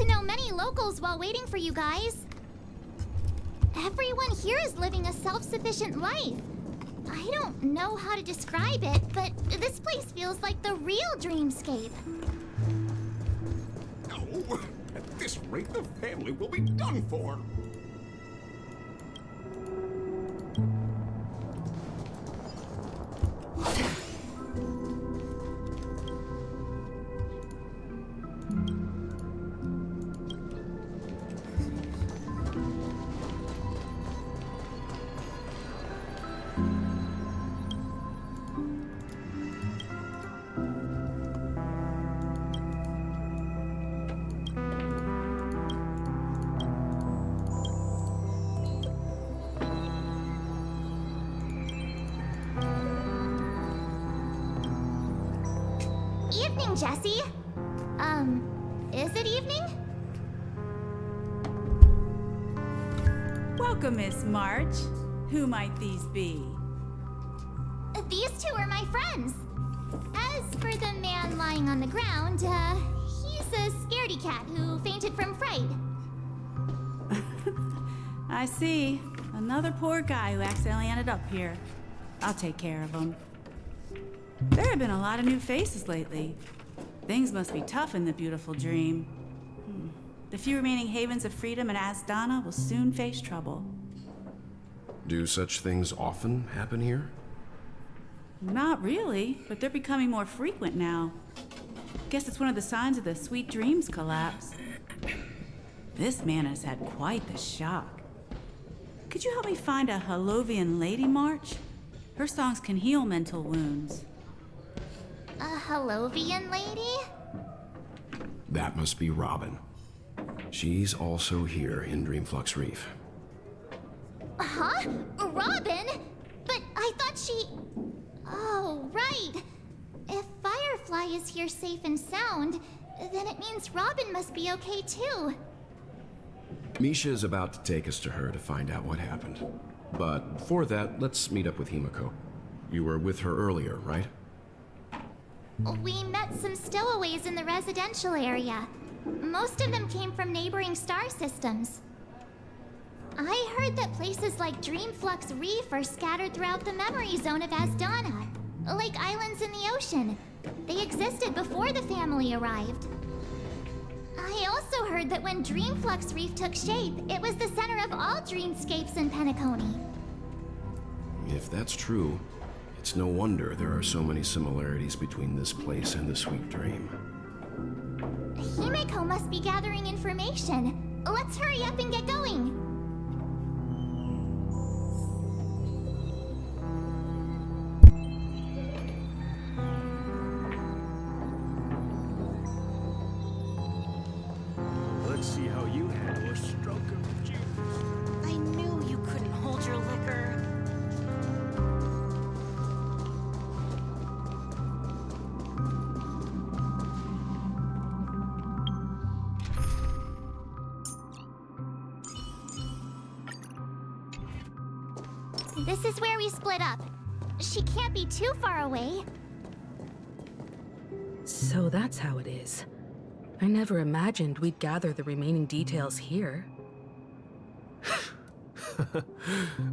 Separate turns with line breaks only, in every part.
to know many locals while waiting for you guys. Everyone here is living a self-sufficient life. I don't know how to describe it, but this place feels like the real dreamscape.
Oh, at this rate, the family will be done for.
Evening, Jesse. Is it evening?
Welcome, Miss March. Who might these be?
These two are my friends. As for the man lying on the ground, he's a scaredy cat who fainted from fright.
I see. Another poor guy who accidentally ended up here. I'll take care of him. There have been a lot of new faces lately. Things must be tough in the beautiful dream. The few remaining havens of freedom in Asdana will soon face trouble.
Do such things often happen here?
Not really, but they're becoming more frequent now. Guess it's one of the signs of the Sweet Dreams collapse. This man has had quite the shock. Could you help me find a Halovian lady, March? Her songs can heal mental wounds.
A Halovian lady?
That must be Robin. She's also here in Dreamflux Reef.
Huh? Robin? But I thought she... Oh, right. If Firefly is here safe and sound, then it means Robin must be okay too.
Misha is about to take us to her to find out what happened. But before that, let's meet up with Himiko. You were with her earlier, right?
We met some stowaways in the residential area. Most of them came from neighboring star systems. I heard that places like Dreamflux Reef are scattered throughout the memory zone of Asdana, like islands in the ocean. They existed before the family arrived. I also heard that when Dreamflux Reef took shape, it was the center of all dreamscapes in Penacony.
If that's true, it's no wonder there are so many similarities between this place and the Sweet Dream.
Himiko must be gathering information. Let's hurry up and get going.
Let's see how you handle a stroke of genius.
I knew you couldn't hold your liquor.
This is where we split up. She can't be too far away.
So that's how it is. I never imagined we'd gather the remaining details here.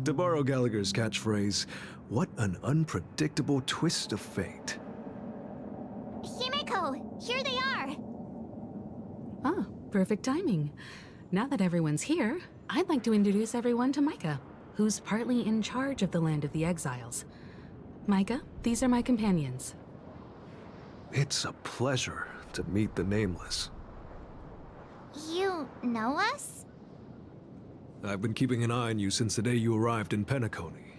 To borrow Gallagher's catchphrase, what an unpredictable twist of fate.
Himiko, here they are.
Ah, perfect timing. Now that everyone's here, I'd like to introduce everyone to Micah, who's partly in charge of the Land of the Exiles. Micah, these are my companions.
It's a pleasure to meet the Nameless.
You know us?
I've been keeping an eye on you since the day you arrived in Penacony.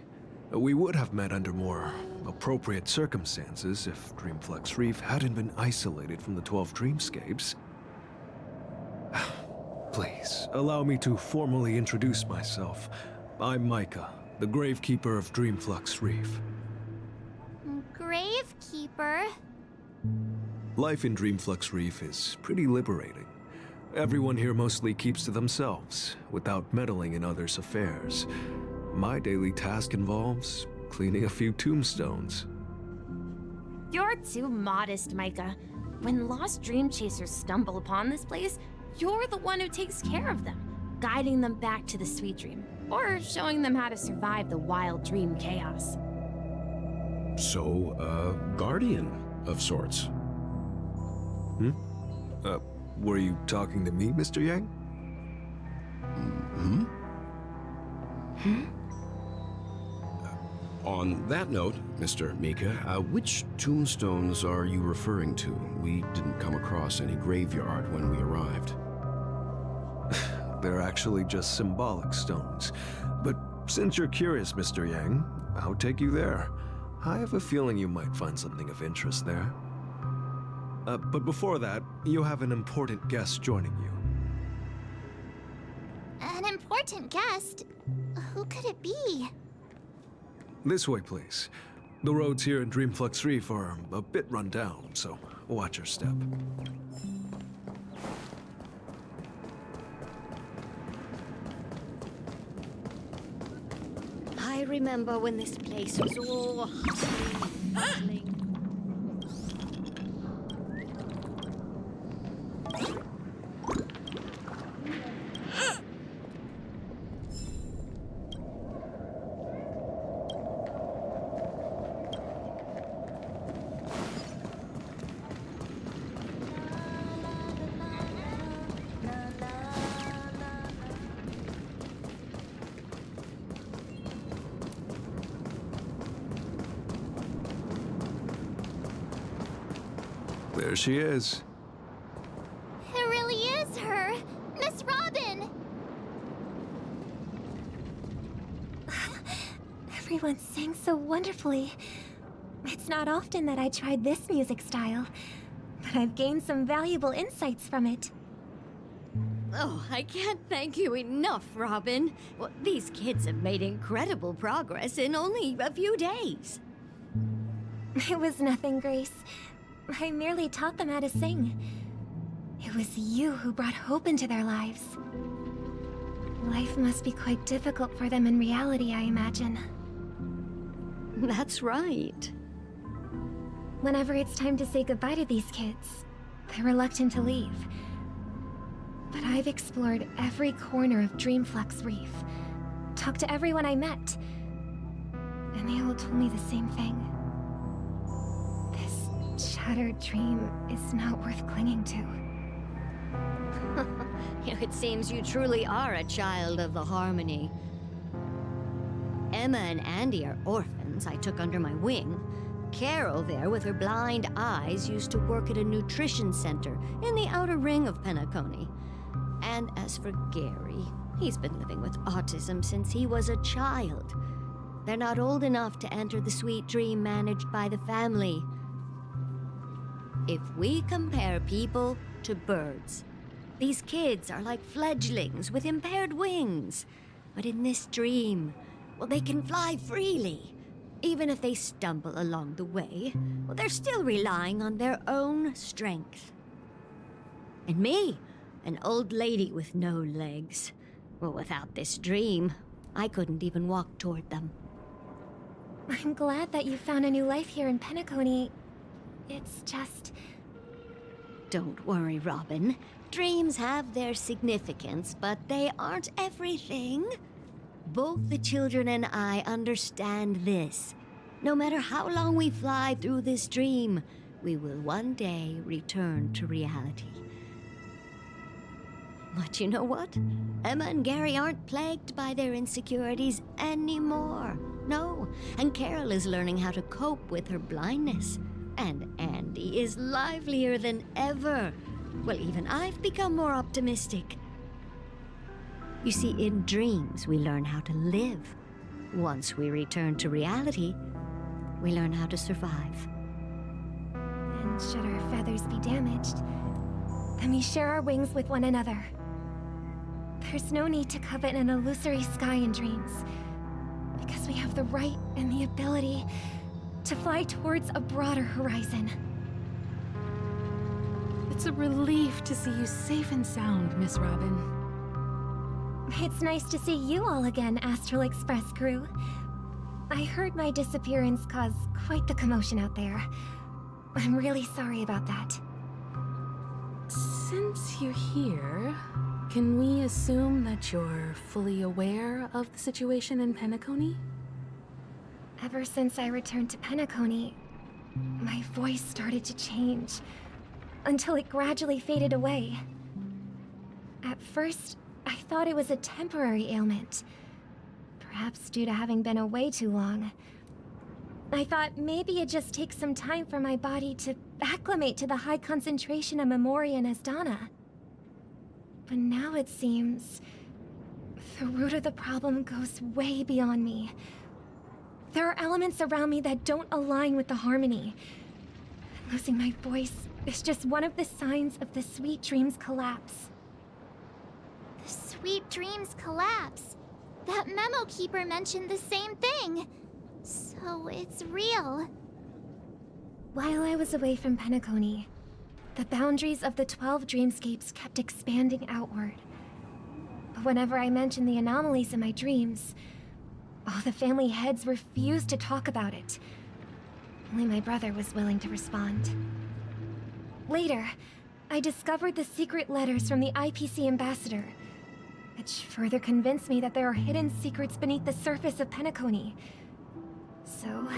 We would have met under more appropriate circumstances if Dreamflux Reef hadn't been isolated from the 12 dreamscapes. Please, allow me to formally introduce myself. I'm Micah, the Gravekeeper of Dreamflux Reef.
Gravekeeper?
Life in Dreamflux Reef is pretty liberating. Everyone here mostly keeps to themselves, without meddling in others' affairs. My daily task involves cleaning a few tombstones.
You're too modest, Micah. When lost dream chasers stumble upon this place,
You're the one who takes care of them, guiding them back to the sweet dream, or showing them how to survive the wild dream chaos.
So, a guardian of sorts.
Were you talking to me, Mr. Yang?
On that note, Mr. Mika, which tombstones are you referring to? We didn't come across any graveyard when we arrived.
They're actually just symbolic stones. But since you're curious, Mr. Yang, I'll take you there. I have a feeling you might find something of interest there. But before that, you have an important guest joining you.
An important guest? Who could it be?
This way, please. The roads here in Dreamflux Reef are a bit run down, so watch your step.
I remember when this place was all hustling.
There she is.
It really is her! Miss Robin!
Everyone sang so wonderfully. It's not often that I tried this music style, but I've gained some valuable insights from it.
Oh, I can't thank you enough, Robin. Well, these kids have made incredible progress in only a few days.
It was nothing, Grace. I merely taught them how to sing. It was you who brought hope into their lives. Life must be quite difficult for them in reality, I imagine.
That's right.
Whenever it's time to say goodbye to these kids, they're reluctant to leave. But I've explored every corner of Dreamflux Reef, talked to everyone I met, and they all told me the same thing. This shattered dream is not worth clinging to.
It seems you truly are a child of the Harmony. Emma and Andy are orphans I took under my wing. Carol there, with her blind eyes, used to work at a nutrition center in the outer ring of Penacony. And as for Gary, he's been living with autism since he was a child. They're not old enough to enter the sweet dream managed by the family. If we compare people to birds, these kids are like fledglings with impaired wings. But in this dream, well, they can fly freely. Even if they stumble along the way, well, they're still relying on their own strength. And me, an old lady with no legs. Well, without this dream, I couldn't even walk toward them.
I'm glad that you found a new life here in Penacony. It's just...
Don't worry, Robin. Dreams have their significance, but they aren't everything. Both the children and I understand this. No matter how long we fly through this dream, we will one day return to reality. But you know what? Emma and Gary aren't plagued by their insecurities anymore. No, and Carol is learning how to cope with her blindness. And Andy is livelier than ever. Well, even I've become more optimistic. You see, in dreams, we learn how to live. Once we return to reality, we learn how to survive.
And should our feathers be damaged, then we share our wings with one another. There's no need to covet an illusory sky in dreams, because we have the right and the ability to fly towards a broader horizon.
It's a relief to see you safe and sound, Miss Robin.
It's nice to see you all again, Astral Express crew. I heard my disappearance caused quite the commotion out there. I'm really sorry about that.
Since you're here, can we assume that you're fully aware of the situation in Penacony?
Ever since I returned to Penacony, my voice started to change, until it gradually faded away. At first, I thought it was a temporary ailment, perhaps due to having been away too long. I thought maybe it just takes some time for my body to acclimate to the high concentration of Memoria and Asdana. But now it seems the root of the problem goes way beyond me. There are elements around me that don't align with the harmony. Losing my voice is just one of the signs of the Sweet Dreams collapse.
The Sweet Dreams collapse. That memo keeper mentioned the same thing. So it's real.
While I was away from Penacony, the boundaries of the 12 dreamscapes kept expanding outward. But whenever I mentioned the anomalies in my dreams, all the family heads refused to talk about it. Only my brother was willing to respond. Later, I discovered the secret letters from the IPC ambassador, which further convinced me that there are hidden secrets beneath the surface of Penacony. So,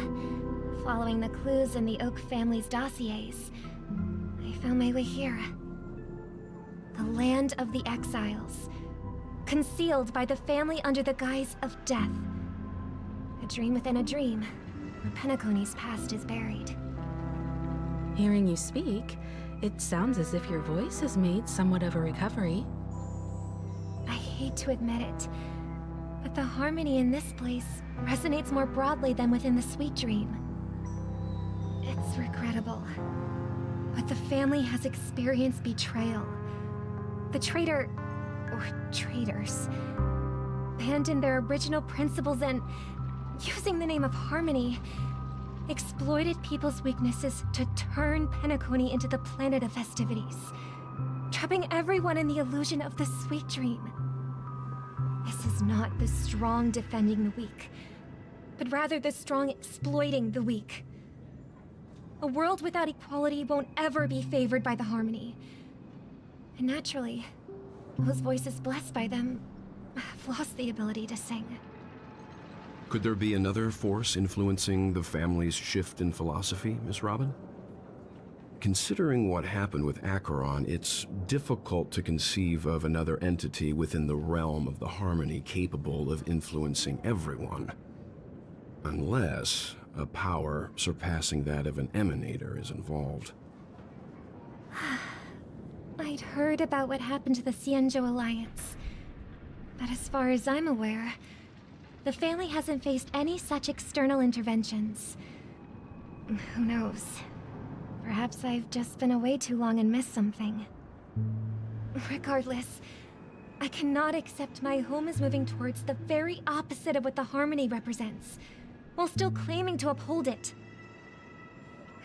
following the clues in the Oak family's dossiers, I found my way here. The land of the exiles, concealed by the family under the guise of death. A dream within a dream, where Penacony's past is buried.
Hearing you speak, it sounds as if your voice has made somewhat of a recovery.
I hate to admit it, but the harmony in this place resonates more broadly than within the Sweet Dream. It's regrettable, but the family has experienced betrayal. The traitor, or traitors, abandoned their original principles and, using the name of harmony, exploited people's weaknesses to turn Penacony into the planet of festivities, trapping everyone in the illusion of the Sweet Dream. This is not the strong defending the weak, but rather the strong exploiting the weak. A world without equality won't ever be favored by the harmony. And naturally, those voices blessed by them have lost the ability to sing.
Could there be another force influencing the family's shift in philosophy, Miss Robin? Considering what happened with Acheron, it's difficult to conceive of another entity within the realm of the harmony capable of influencing everyone. Unless a power surpassing that of an emanator is involved.
I'd heard about what happened to the Xianzhou Alliance, but as far as I'm aware, the family hasn't faced any such external interventions. Who knows? Perhaps I've just been away too long and missed something. Regardless, I cannot accept my home is moving towards the very opposite of what the harmony represents, while still claiming to uphold it.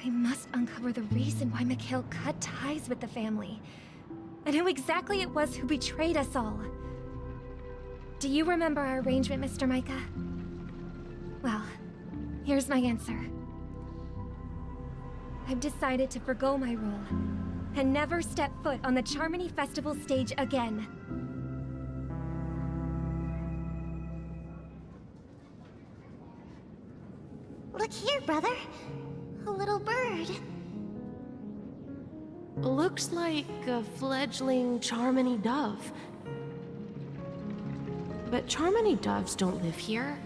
I must uncover the reason why Mikhail cut ties with the family, and who exactly it was who betrayed us all. Do you remember our arrangement, Mr. Micah? Well, here's my answer. I've decided to forgo my role, and never step foot on the Charmony Festival stage again.
Look here, brother. A little bird.
Looks like a fledgling Charmony dove. But Charmony doves don't live here.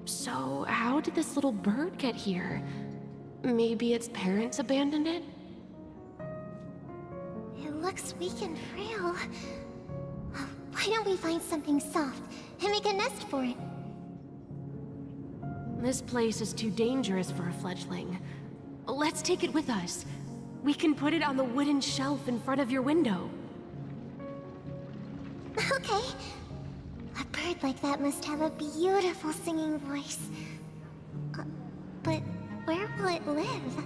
So how did this little bird get here? Maybe its parents abandoned it?
It looks weak and frail. Why don't we find something soft and make a nest for it?
This place is too dangerous for a fledgling. Let's take it with us. We can put it on the wooden shelf in front of your window.
Okay. A bird like that must have a beautiful singing voice. But where will it live?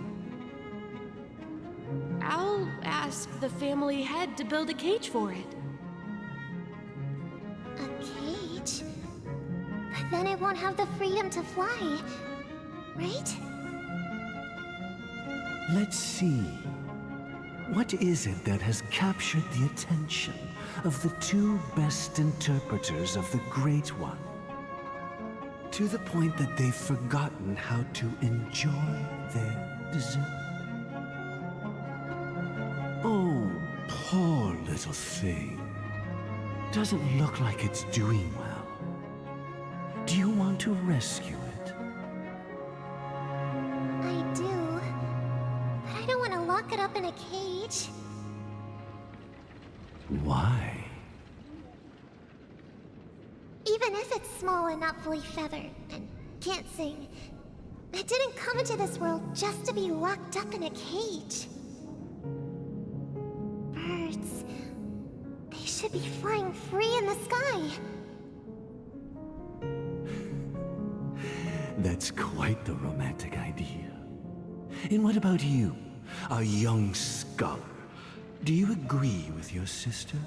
I'll ask the family head to build a cage for it.
A cage? But then it won't have the freedom to fly, right?
Let's see. What is it that has captured the attention of the two best interpreters of the Great One? To the point that they've forgotten how to enjoy their dessert. Oh, poor little thing. Doesn't look like it's doing well. Do you want to rescue it?
I do. But I don't want to lock it up in a cage.
Why?
Even if it's small and not fully feathered and can't sing, it didn't come into this world just to be locked up in a cage. Birds, they should be flying free in the sky.
That's quite the romantic idea. And what about you, a young scholar? Do you agree with your sister?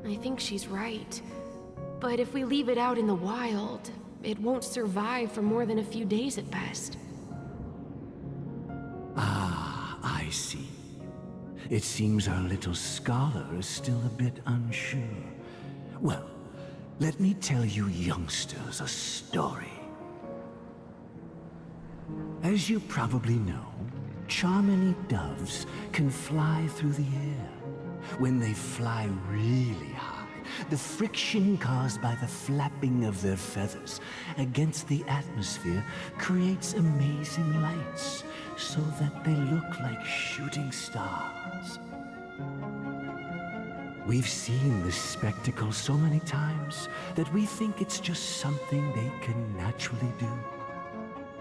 I think she's right. But if we leave it out in the wild, it won't survive for more than a few days at best.
Ah, I see. It seems our little scholar is still a bit unsure. Well, let me tell you youngsters a story. As you probably know, Charmony doves can fly through the air. When they fly really high, the friction caused by the flapping of their feathers against the atmosphere creates amazing lights, so that they look like shooting stars. We've seen this spectacle so many times that we think it's just something they can naturally do.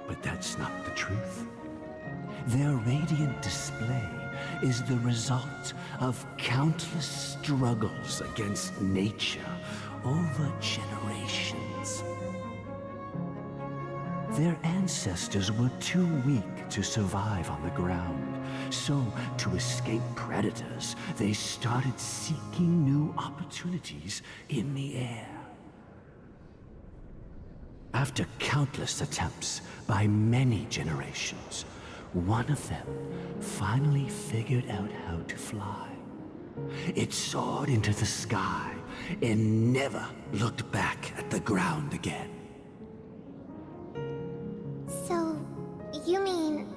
But that's not the truth. Their radiant display is the result of countless struggles against nature over generations. Their ancestors were too weak to survive on the ground, so to escape predators, they started seeking new opportunities in the air. After countless attempts by many generations, one of them finally figured out how to fly. It soared into the sky and never looked back at the ground again.
So, you mean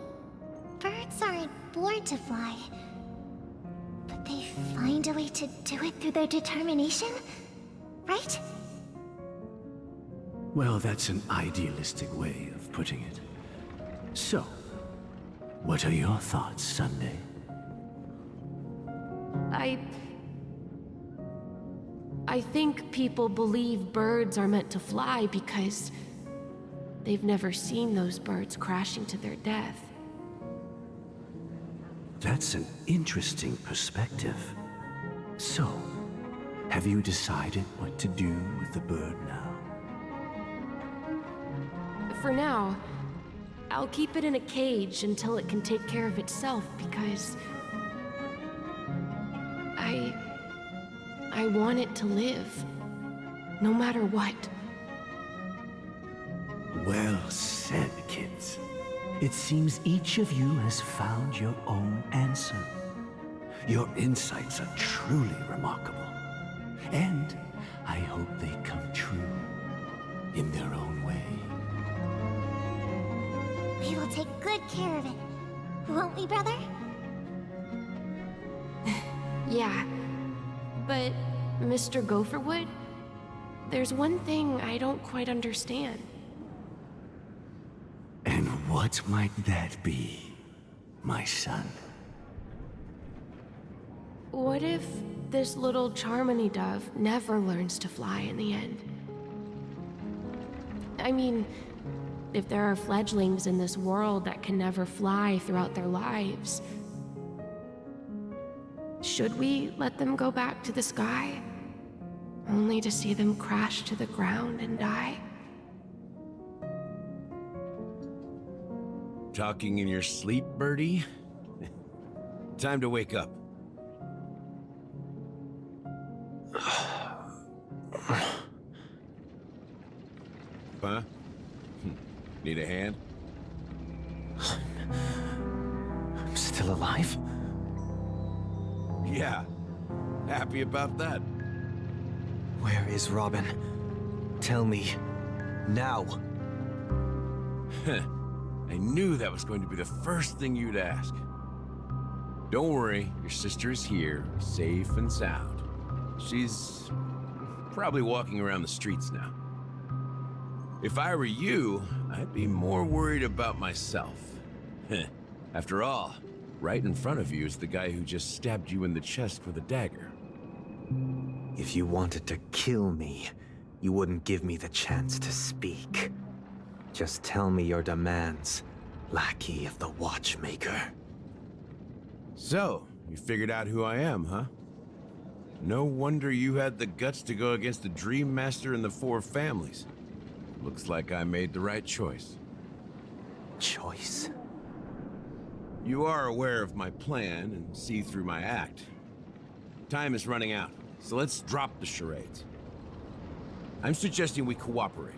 birds aren't born to fly, but they find a way to do it through their determination, right?
Well, that's an idealistic way of putting it. So, what are your thoughts, Sunday?
I think people believe birds are meant to fly because they've never seen those birds crashing to their death.
That's an interesting perspective. So, have you decided what to do with the bird now?
For now, I'll keep it in a cage until it can take care of itself because I want it to live, no matter what.
Well said, kids. It seems each of you has found your own answer. Your insights are truly remarkable. And I hope they come true in their own way.
We will take good care of it, won't we, brother?
Yeah, but Mr. Gopherwood, there's one thing I don't quite understand.
And what might that be, my son?
What if this little Charmony dove never learns to fly in the end? I mean, if there are fledglings in this world that can never fly throughout their lives, should we let them go back to the sky, only to see them crash to the ground and die?
Talking in your sleep, Birdie? Time to wake up. Huh? Need a hand?
I'm still still alive?
Yeah. Happy about that.
Where is Robin? Tell me. Now.
I knew that was going to be the first thing you'd ask. Don't worry, your sister is here, safe and sound. She's probably walking around the streets now. If I were you, I'd be more worried about myself. After all, right in front of you is the guy who just stabbed you in the chest with a dagger.
If you wanted to kill me, you wouldn't give me the chance to speak. Just tell me your demands, lackey of the Watchmaker.
So, you figured out who I am, huh? No wonder you had the guts to go against the Dream Master and the Four Families. Looks like I made the right choice.
Choice?
You are aware of my plan and see through my act. Time is running out, so let's drop the charades. I'm suggesting we cooperate.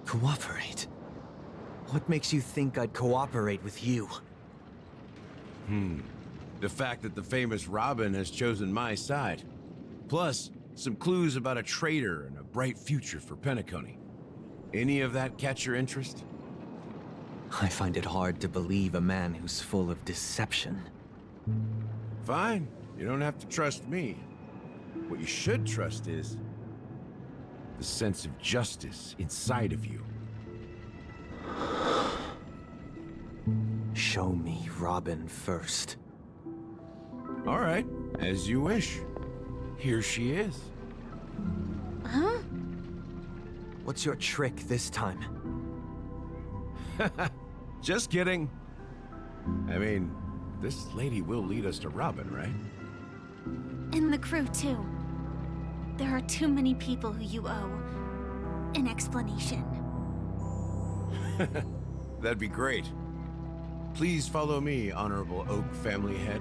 Cooperate? What makes you think I'd cooperate with you?
The fact that the famous Robin has chosen my side. Plus, some clues about a traitor and a bright future for Penacony. Any of that catch your interest?
I find it hard to believe a man who's full of deception.
Fine, you don't have to trust me. What you should trust is the sense of justice inside of you.
Show me Robin first.
All right, as you wish. Here she is.
Huh?
What's your trick this time?
Just kidding. I mean, this lady will lead us to Robin, right?
And the crew, too. There are too many people who you owe an explanation.
That'd be great. Please follow me, Honorable Oak Family Head.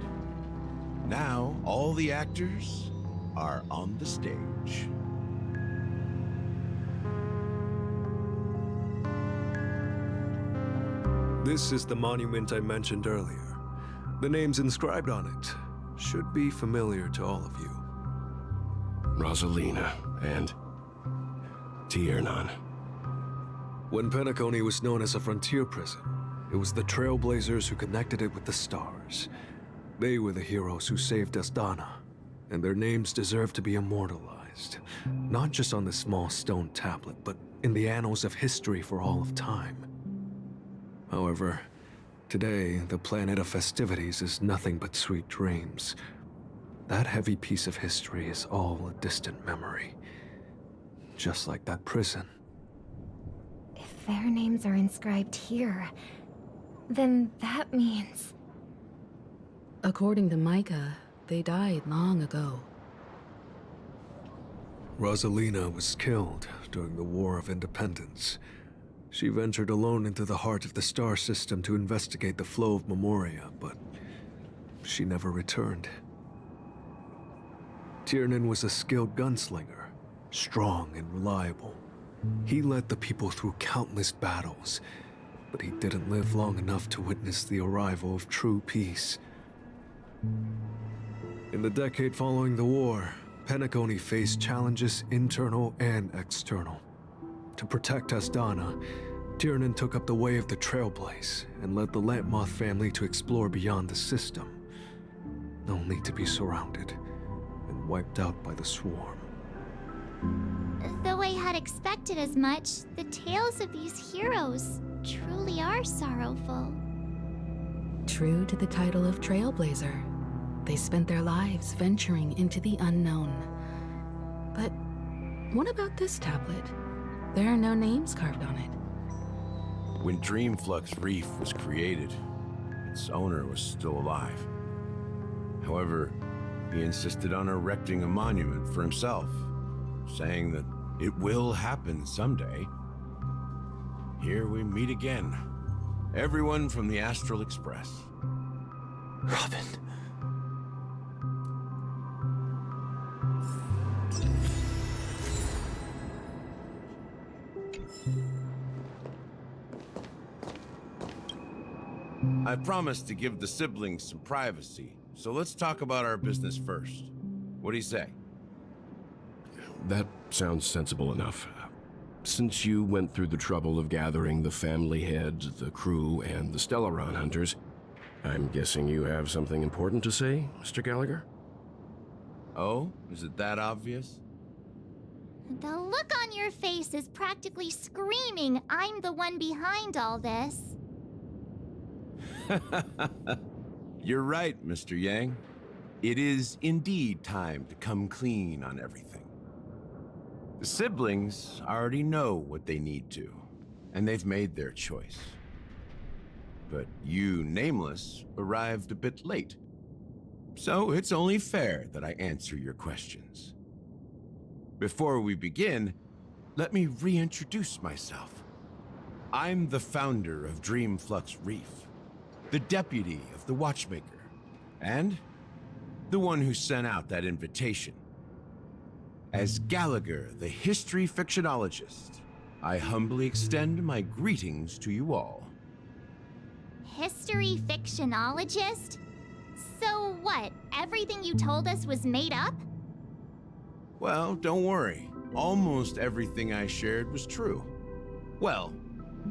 Now, all the actors are on the stage.
This is the monument I mentioned earlier. The names inscribed on it should be familiar to all of you.
Rosalina and Tiernan.
When Penacony was known as a frontier prison, it was the Trailblazers who connected it with the stars. They were the heroes who saved Astana, and their names deserve to be immortalized, not just on this small stone tablet, but in the annals of history for all of time. However, today, the planet of festivities is nothing but sweet dreams. That heavy piece of history is all a distant memory. Just like that prison.
If their names are inscribed here, then that means...
According to Micah, they died long ago.
Rosalina was killed during the War of Independence. She ventured alone into the heart of the star system to investigate the flow of Memoria, but she never returned. Tiernan was a skilled gunslinger, strong and reliable. He led the people through countless battles, but he didn't live long enough to witness the arrival of true peace. In the decade following the war, Penacony faced challenges internal and external. To protect Astana, Tiernan took up the way of the Trailblaze and led the Lampmoth family to explore beyond the system, only to be surrounded and wiped out by the Swarm.
Though I had expected as much, the tales of these heroes truly are sorrowful.
True to the title of Trailblazer, they spent their lives venturing into the unknown. But what about this tablet? There are no names carved on it.
When Dreamflux Reef was created, its owner was still alive. However, he insisted on erecting a monument for himself, saying that it will happen someday. Here we meet again. Everyone from the Astral Express.
Robin.
I promised to give the siblings some privacy, so let's talk about our business first. What do you say?
That sounds sensible enough. Since you went through the trouble of gathering the family heads, the crew, and the Stellaron hunters, I'm guessing you have something important to say, Mr. Gallagher?
Oh? Is it that obvious?
The look on your face is practically screaming, I'm the one behind all this.
You're right, Mr. Yang. It is indeed time to come clean on everything. The siblings already know what they need to, and they've made their choice. But you, Nameless, arrived a bit late. So it's only fair that I answer your questions. Before we begin, let me reintroduce myself. I'm the founder of Dreamflux Reef, the deputy of the Watchmaker, and the one who sent out that invitation. As Gallagher, the history fictionologist, I humbly extend my greetings to you all.
History fictionologist? So what, everything you told us was made up?
Well, don't worry. Almost everything I shared was true. Well,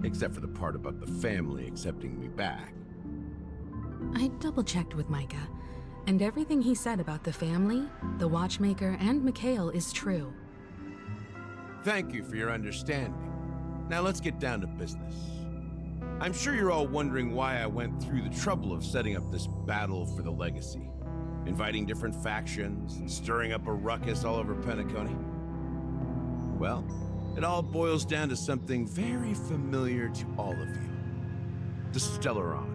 except for the part about the family accepting me back.
I double-checked with Micah, and everything he said about the family, the Watchmaker, and Mikhail is true.
Thank you for your understanding. Now let's get down to business. I'm sure you're all wondering why I went through the trouble of setting up this battle for the legacy, inviting different factions and stirring up a ruckus all over Penacony. Well, it all boils down to something very familiar to all of you. The Stellaron.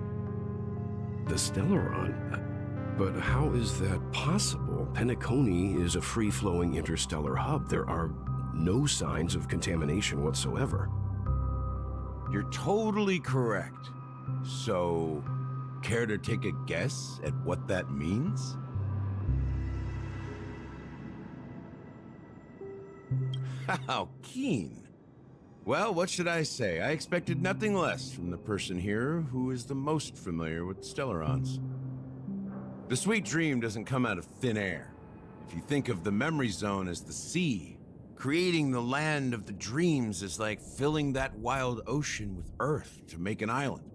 The Stellaron? But how is that possible? Penacony is a free-flowing interstellar hub. There are no signs of contamination whatsoever.
You're totally correct. So, care to take a guess at what that means? How keen. Well, what should I say? I expected nothing less from the person here who is the most familiar with Stellarons. The sweet dream doesn't come out of thin air. If you think of the memory zone as the sea, creating the land of the dreams is like filling that wild ocean with earth to make an island.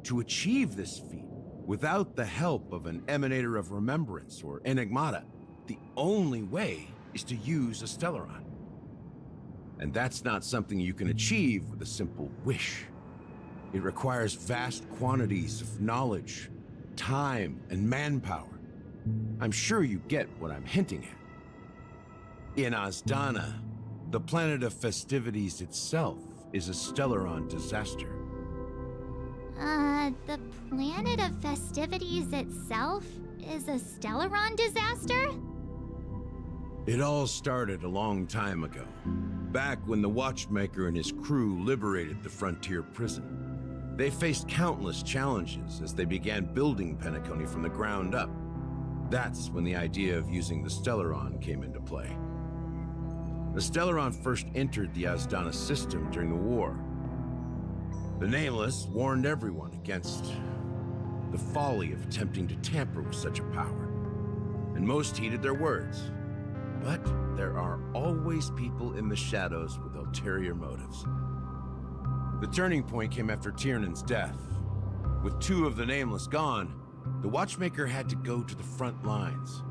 To achieve this feat, without the help of an emanator of remembrance or enigmata, the only way is to use a Stellaron. And that's not something you can achieve with a simple wish. It requires vast quantities of knowledge, time, and manpower. I'm sure you get what I'm hinting at. In Azdana, the planet of festivities itself is a Stellaron disaster.
The planet of festivities itself is a Stellaron disaster?
It all started a long time ago, back when the Watchmaker and his crew liberated the frontier prison. They faced countless challenges as they began building Penacony from the ground up. That's when the idea of using the Stellaron came into play. The Stellaron first entered the Azdana system during the war. The Nameless warned everyone against the folly of attempting to tamper with such a power, and most heeded their words. But there are always people in the shadows with ulterior motives. The turning point came after Tiernan's death. With two of the Nameless gone, the Watchmaker had to go to the front lines.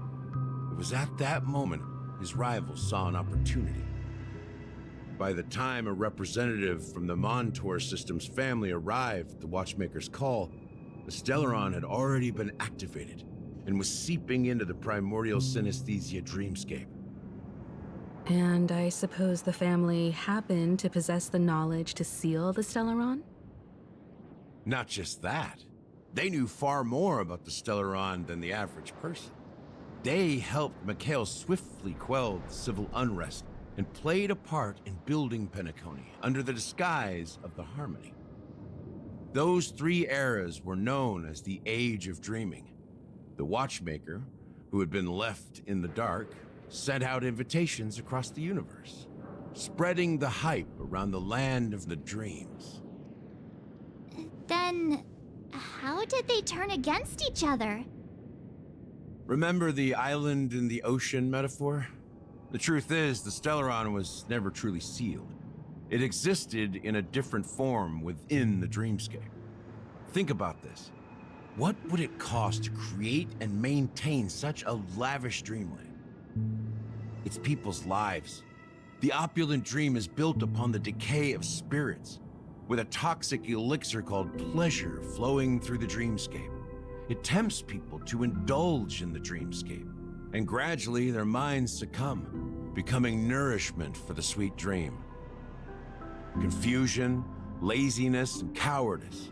It was at that moment his rivals saw an opportunity. By the time a representative from the Montour Systems family arrived at the Watchmaker's call, the Stellaron had already been activated and was seeping into the primordial synesthesia dreamscape.
And I suppose the family happened to possess the knowledge to seal the Stellaron?
Not just that. They knew far more about the Stellaron than the average person. They helped Mikhail swiftly quell the civil unrest and played a part in building Penacony under the disguise of the Harmony. Those three eras were known as the Age of Dreaming. The Watchmaker, who had been left in the dark, sent out invitations across the universe, spreading the hype around the land of the dreams.
Then, How did they turn against each other?
Remember the island in the ocean metaphor? The truth is, the Stellaron was never truly sealed. It existed in a different form within the dreamscape. Think about this. What would it cost to create and maintain such a lavish dreamland? It's people's lives. The opulent dream is built upon the decay of spirits, with a toxic elixir called pleasure flowing through the dreamscape. It tempts people to indulge in the dreamscape, and gradually their minds succumb, becoming nourishment for the sweet dream. Confusion, laziness, and cowardice,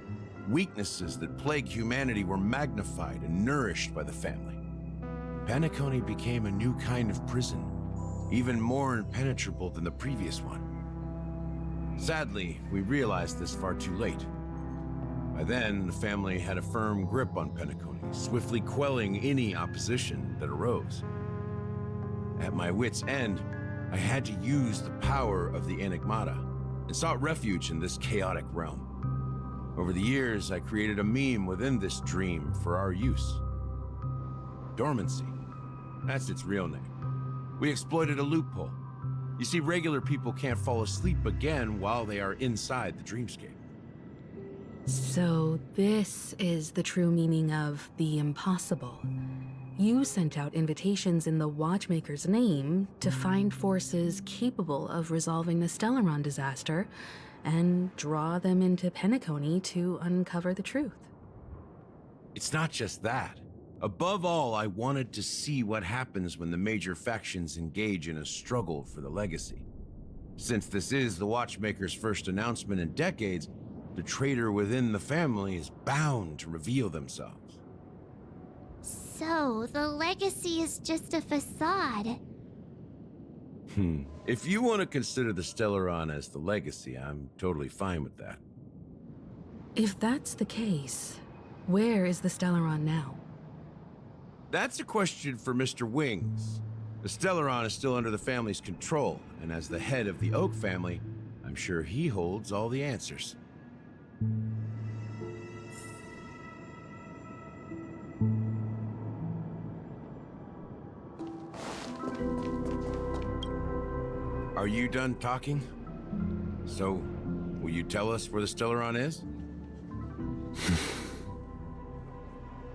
weaknesses that plague humanity, were magnified and nourished by the family. Penacony became a new kind of prison, even more impenetrable than the previous one. Sadly, we realized this far too late. By then, the family had a firm grip on Penacony, swiftly quelling any opposition that arose. At my wit's end, I had to use the power of the Enigmata and sought refuge in this chaotic realm. Over the years, I created a meme within this dream for our use. Dormancy. That's its real name. We exploited a loophole. You see, regular people can't fall asleep again while they are inside the dreamscape.
So this is the true meaning of the impossible. You sent out invitations in the Watchmaker's name to find forces capable of resolving the Stellaron disaster and draw them into Penacony to uncover the truth.
It's not just that. Above all, I wanted to see what happens when the major factions engage in a struggle for the legacy. Since this is the Watchmaker's first announcement in decades, the traitor within the family is bound to reveal themselves.
So, the legacy is just a facade.
If you want to consider the Stellaron as the legacy, I'm totally fine with that.
If that's the case, where is the Stellaron now?
That's a question for Mr. Wings. The Stellaron is still under the family's control, and as the head of the Oak family, I'm sure he holds all the answers. Are you done talking? So, will you tell us where the Stellaron is?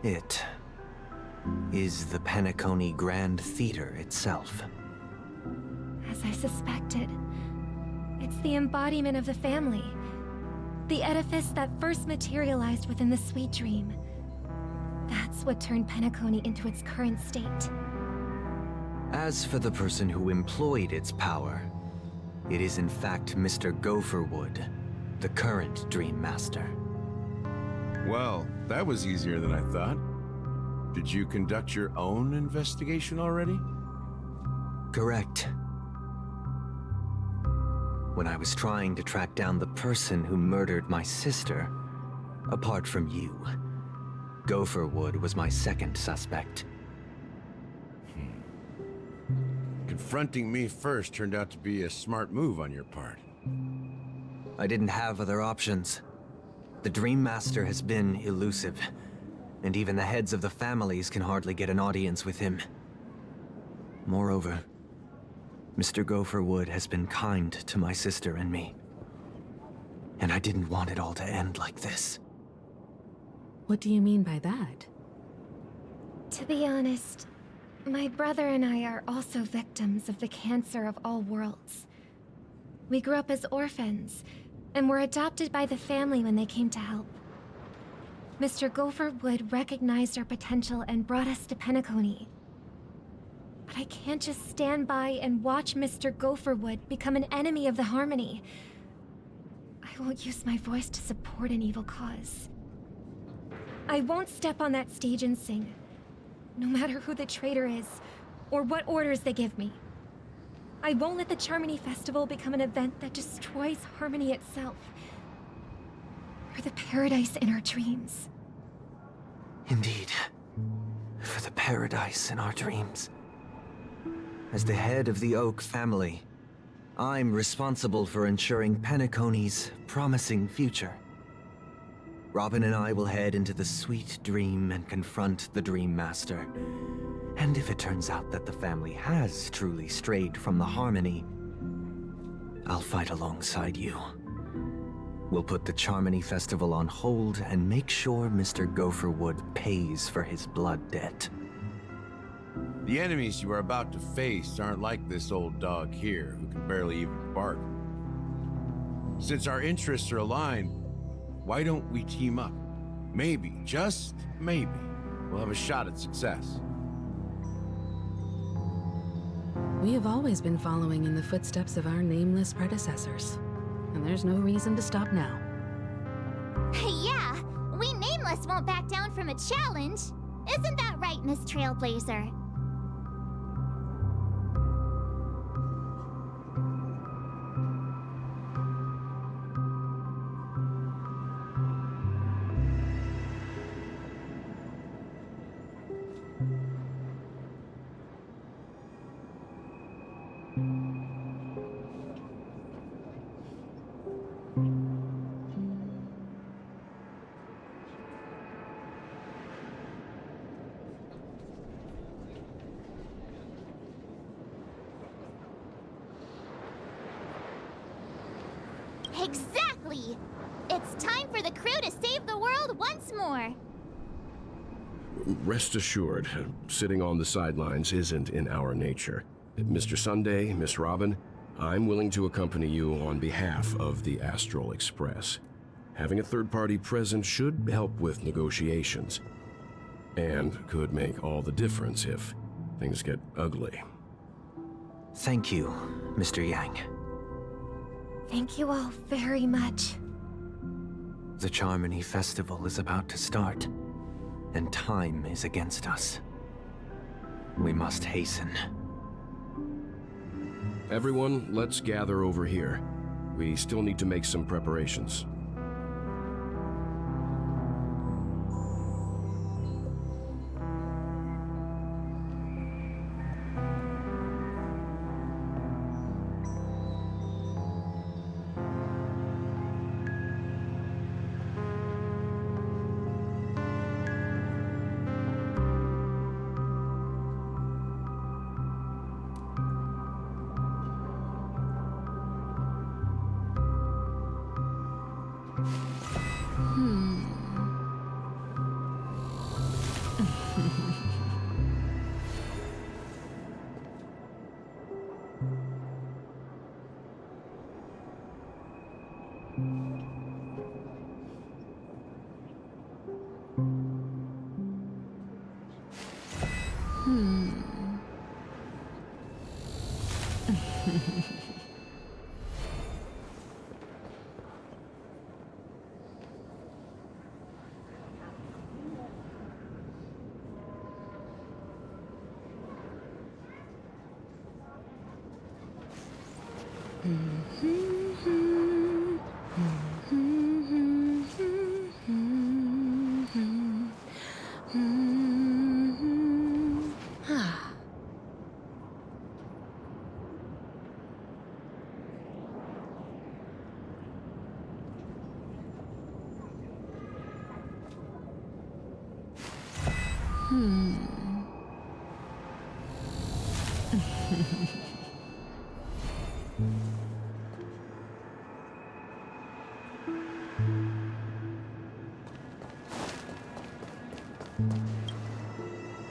It is the Penacony Grand Theater itself.
As I suspected, it's the embodiment of the family. The edifice that first materialized within the Sweet Dream. That's what turned Penacony into its current state.
As for the person who employed its power, it is in fact Mr. Gopherwood, the current Dream Master.
Well, that was easier than I thought. Did you conduct your own investigation already?
Correct. When I was trying to track down the person who murdered my sister, apart from you, Gopherwood was my second suspect.
Confronting me first turned out to be a smart move on your part.
I didn't have other options. The Dream Master has been elusive, and even the heads of the families can hardly get an audience with him. Moreover, Mr. Gopherwood has been kind to my sister and me. And I didn't want it all to end like this.
What do you mean by that?
To be honest, my brother and I are also victims of the cancer of all worlds. We grew up as orphans, and were adopted by the family when they came to help. Mr. Gopherwood recognized our potential and brought us to Penacony. But I can't just stand by and watch Mr. Gopherwood become an enemy of the Harmony. I won't use my voice to support an evil cause. I won't step on that stage and sing, no matter who the traitor is, or what orders they give me. I won't let the Charmony Festival become an event that destroys Harmony itself, or the paradise in our dreams.
Indeed. For the paradise in our dreams. As the head of the Oak family, I'm responsible for ensuring Penacony's promising future. Robin and I will head into the Sweet Dream and confront the Dream Master. And if it turns out that the family has truly strayed from the Harmony, I'll fight alongside you. We'll put the Charmony Festival on hold and make sure Mr. Gopherwood pays for his blood debt.
The enemies you are about to face aren't like this old dog here, who can barely even bark. Since our interests are aligned, why don't we team up? Maybe, just maybe, we'll have a shot at success.
We have always been following in the footsteps of our nameless predecessors, and there's no reason to stop now.
Yeah, we Nameless won't back down from a challenge. Isn't that right, Miss Trailblazer? Exactly! It's time for the crew to save the world once more!
Rest assured, sitting on the sidelines isn't in our nature. Mr. Sunday, Miss Robin, I'm willing to accompany you on behalf of the Astral Express. Having a third party present should help with negotiations, and could make all the difference if things get ugly.
Thank you, Mr. Yang.
Thank you all very much.
The Charmony Festival is about to start, and time is against us. We must hasten.
Everyone, let's gather over here. We still need to make some preparations.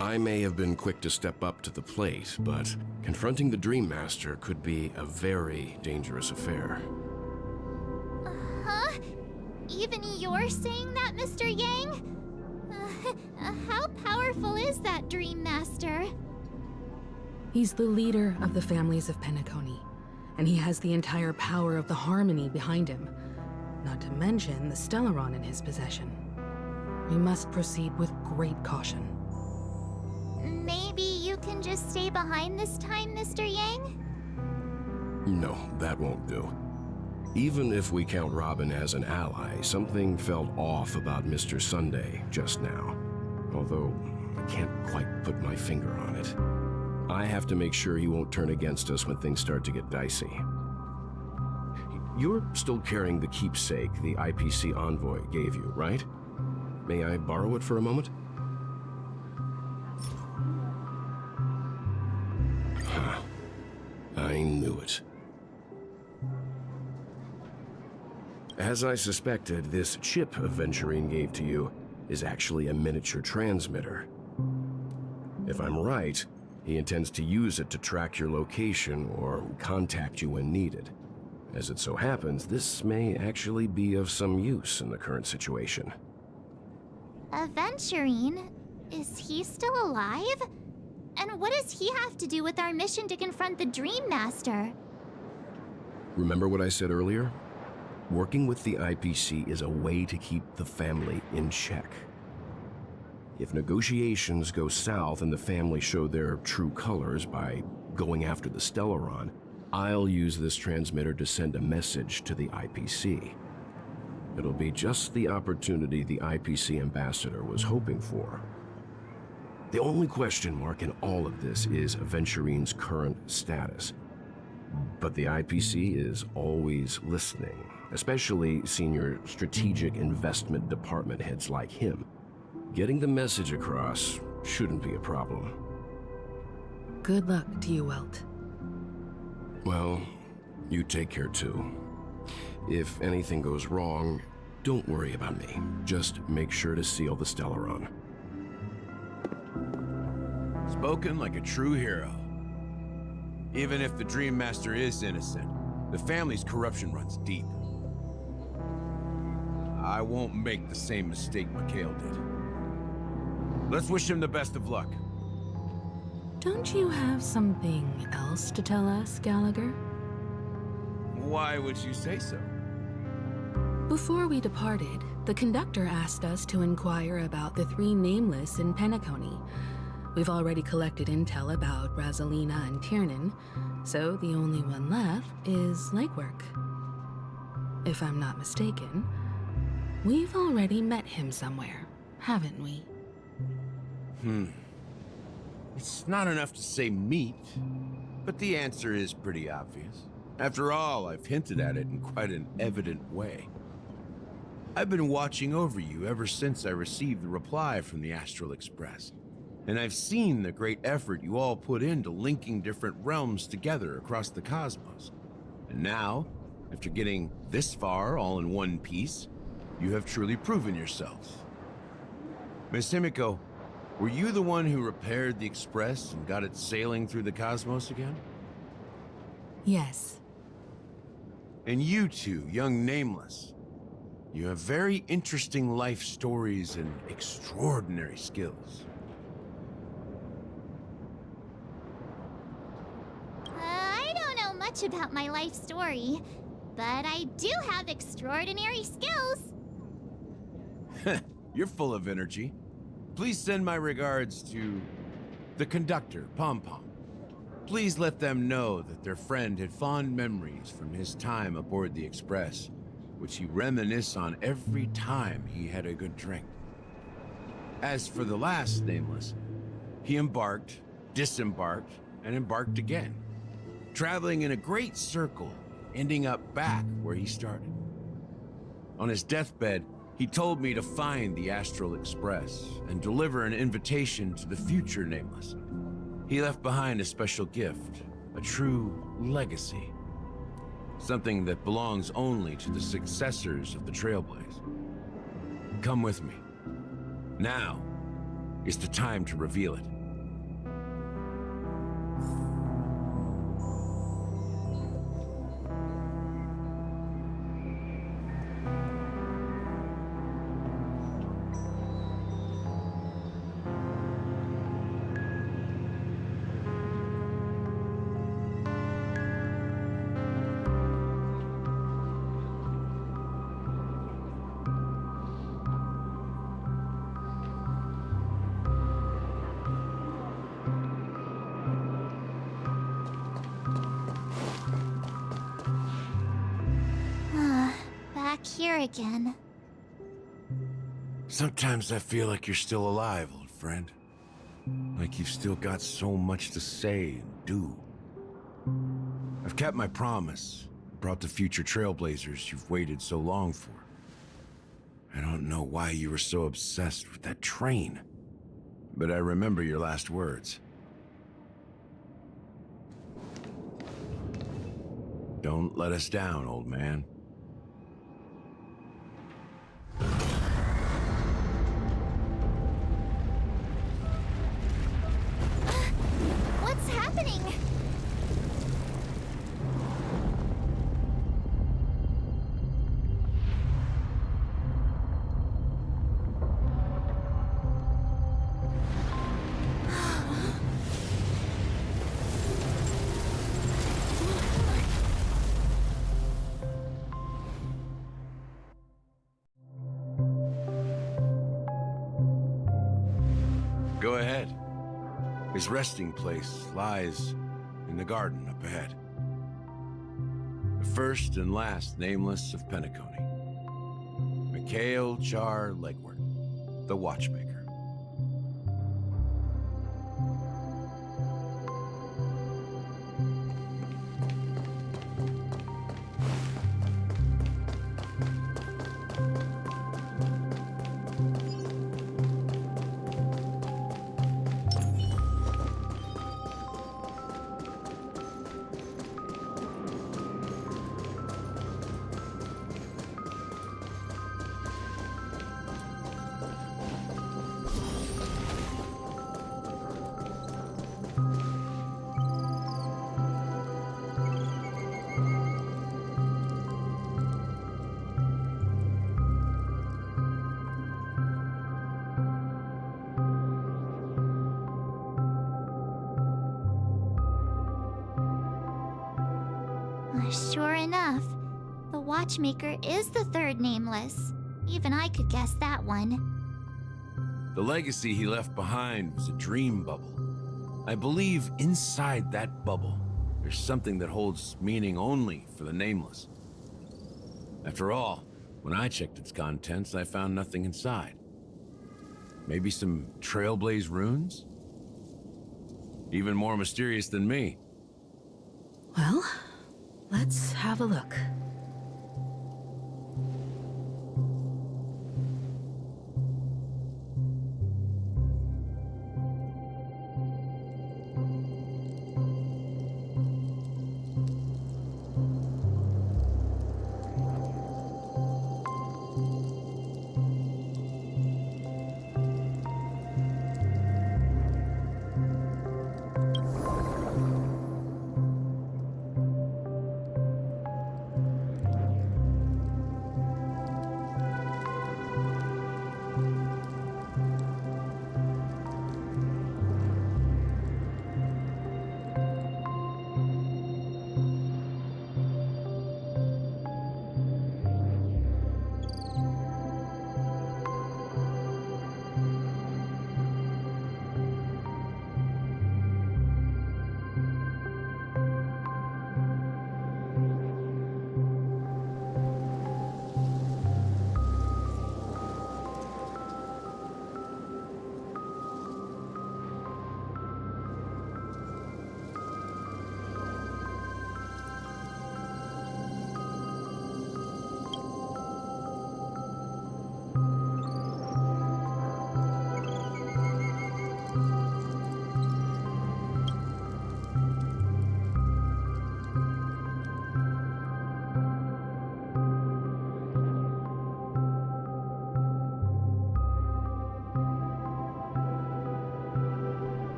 I may have been quick to step up to the plate, but confronting the Dream Master could be a very dangerous affair.
Huh? Even you're saying that, Mr. Yang? How powerful is that Dream Master?
He's the leader of the families of Penacony, and he has the entire power of the Harmony behind him, not to mention the Stellaron in his possession. We must proceed with great caution.
Maybe you can just stay behind this time, Mr. Yang?
No, that won't do. Even if we count Robin as an ally, something felt off about Mr. Sunday just now. Although, I can't quite put my finger on it. I have to make sure he won't turn against us when things start to get dicey. You're still carrying the keepsake the IPC envoy gave you, right? May I borrow it for a moment? Huh. I knew it. As I suspected, this chip Aventurine gave to you is actually a miniature transmitter. If I'm right, he intends to use it to track your location or contact you when needed. As it so happens, this may actually be of some use in the current situation.
Aventurine? Is he still alive? And what does he have to do with our mission to confront the Dream Master?
Remember what I said earlier? Working with the IPC is a way to keep the family in check. If negotiations go south and the family show their true colors by going after the Stellaron, I'll use this transmitter to send a message to the IPC. It'll be just the opportunity the IPC ambassador was hoping for. The only question mark in all of this is Aventurine's current status. But the IPC is always listening, especially senior strategic investment department heads like him. Getting the message across shouldn't be a problem.
Good luck to you, Welt.
Well, you take care too. If anything goes wrong, don't worry about me. Just make sure to seal the Stellaron.
Spoken like a true hero. Even if the Dream Master is innocent, the family's corruption runs deep. I won't make the same mistake Mikhail did. Let's wish him the best of luck.
Don't you have something else to tell us, Gallagher?
Why would you say so?
Before we departed, the conductor asked us to inquire about the 3 nameless in Penacony. We've already collected intel about Rosalina and Tiernan, so the only one left is legwork. If I'm not mistaken, we've already met him somewhere, haven't we?
It's not enough to say meet, but the answer is pretty obvious. After all, I've hinted at it in quite an evident way. I've been watching over you ever since I received the reply from the Astral Express, and I've seen the great effort you all put into linking different realms together across the cosmos. And now, after getting this far all in one piece, you have truly proven yourselves. Miss Himiko, were you the one who repaired the Express and got it sailing through the cosmos again?
Yes.
And you two, young Nameless, you have very interesting life stories and extraordinary skills.
I don't know much about my life story, but I do have extraordinary skills.
You're full of energy. Please send my regards to the conductor, Pom Pom. Please let them know that their friend had fond memories from his time aboard the Express, which he reminisced on every time he had a good drink. As for the last Nameless, he embarked, disembarked, and embarked again, traveling in a great circle, ending up back where he started. On his deathbed, he told me to find the Astral Express and deliver an invitation to the future Nameless. He left behind a special gift, a true legacy. Something that belongs only to the successors of the Trailblaze. Come with me. Now is the time to reveal it.
Back here again.
Sometimes I feel like you're still alive, old friend. Like you've still got so much to say and do. I've kept my promise, brought the future trailblazers you've waited so long for. I don't know why you were so obsessed with that train, but I remember your last words. Don't let us down, old man.
What's happening?
Go ahead. His resting place lies in the garden up ahead. The first and last nameless of Penacony. Mikhail Char Legward, the Watchmaker.
Sure enough, the Watchmaker is the third nameless. Even I could guess that one.
The legacy he left behind was a dream bubble. I believe inside that bubble, there's something that holds meaning only for the nameless. After all, when I checked its contents, I found nothing inside. Maybe some Trailblaze runes? Even more mysterious than me.
Well, let's have a look.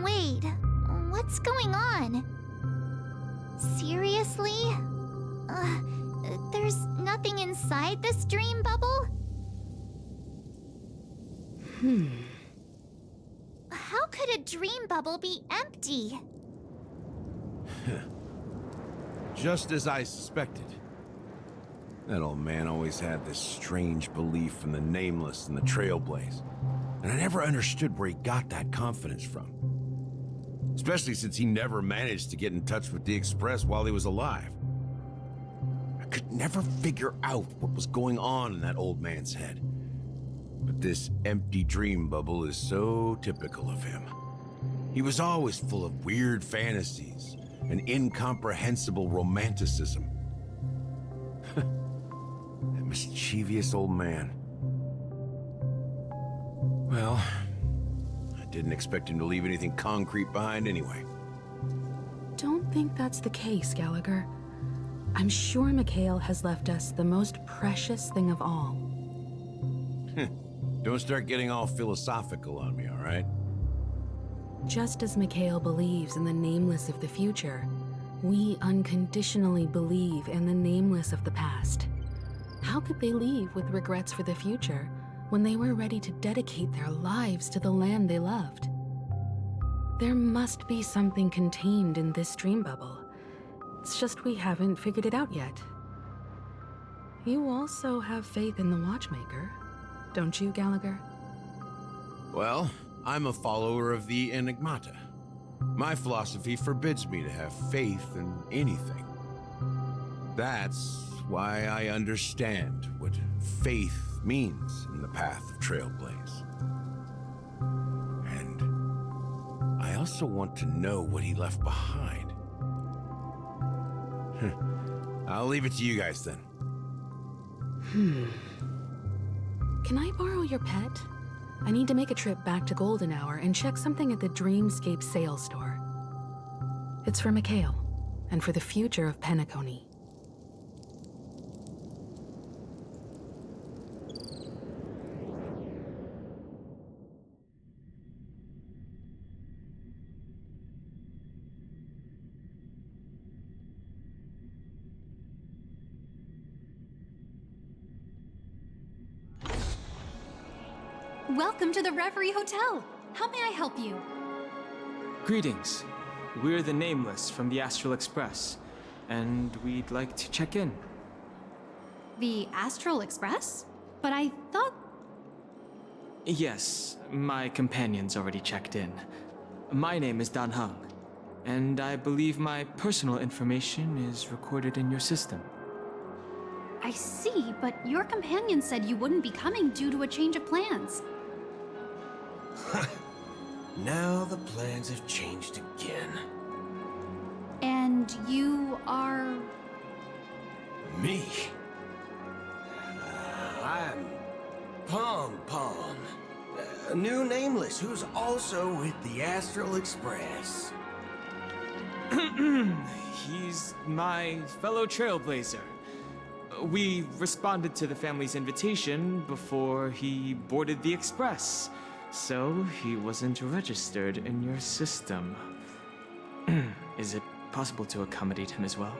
Wait, what's going on? Seriously? There's nothing inside this dream bubble? How could a dream bubble be empty?
Just as I suspected. That old man always had this strange belief in the nameless and the trailblaze. And I never understood where he got that confidence from. Especially since he never managed to get in touch with the Express while he was alive. I could never figure out what was going on in that old man's head. But this empty dream bubble is so typical of him. He was always full of weird fantasies, an incomprehensible romanticism. That mischievous old man. Well, I didn't expect him to leave anything concrete behind anyway.
Don't think that's the case, Gallagher. I'm sure Mikhail has left us the most precious thing of all.
Don't start getting all philosophical on me, all right?
Just as Mikhail believes in the nameless of the future, we unconditionally believe in the nameless of the past. How could they leave with regrets for the future when they were ready to dedicate their lives to the land they loved? There must be something contained in this dream bubble. It's just we haven't figured it out yet. You also have faith in the Watchmaker, don't you, Gallagher?
Well, I'm a follower of the Enigmata. My philosophy forbids me to have faith in anything. That's why I understand what faith means in the path of Trailblaze. And I also want to know what he left behind. I'll leave it to you guys then.
Can I borrow your pet? I need to make a trip back to Golden Hour and check something at the Dreamscape sales store. It's for Mikhail, and for the future of Penacony.
Welcome to the Reverie Hotel. How may I help you?
Greetings. We're the Nameless from the Astral Express, and we'd like to check in.
The Astral Express? But I thought...
Yes, my companion's already checked in. My name is Dan Hung, and I believe my personal information is recorded in your system.
I see, but your companion said you wouldn't be coming due to a change of plans.
Now the plans have changed again.
And you are...
Me? I'm Pom Pom, a new Nameless who's also with the Astral Express.
He's my fellow trailblazer. We responded to the family's invitation before he boarded the express, so he wasn't registered in your system. Is it possible to accommodate him as well?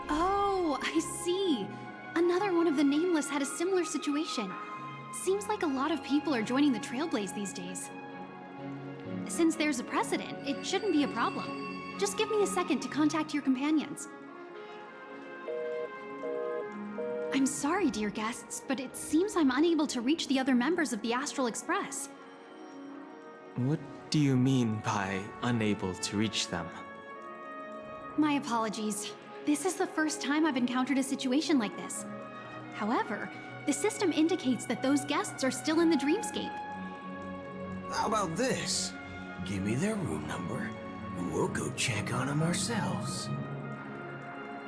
Oh, I see. Another one of the Nameless had a similar situation. Seems like a lot of people are joining the Trailblaze these days. Since there's a precedent, it shouldn't be a problem. Just give me a second to contact your companions. I'm sorry, dear guests, but it seems I'm unable to reach the other members of the Astral Express.
What do you mean by unable to reach them?
My apologies. This is the first time I've encountered a situation like this. However, the system indicates that those guests are still in the Dreamscape.
How about this? Give me their room number, and we'll go check on them ourselves.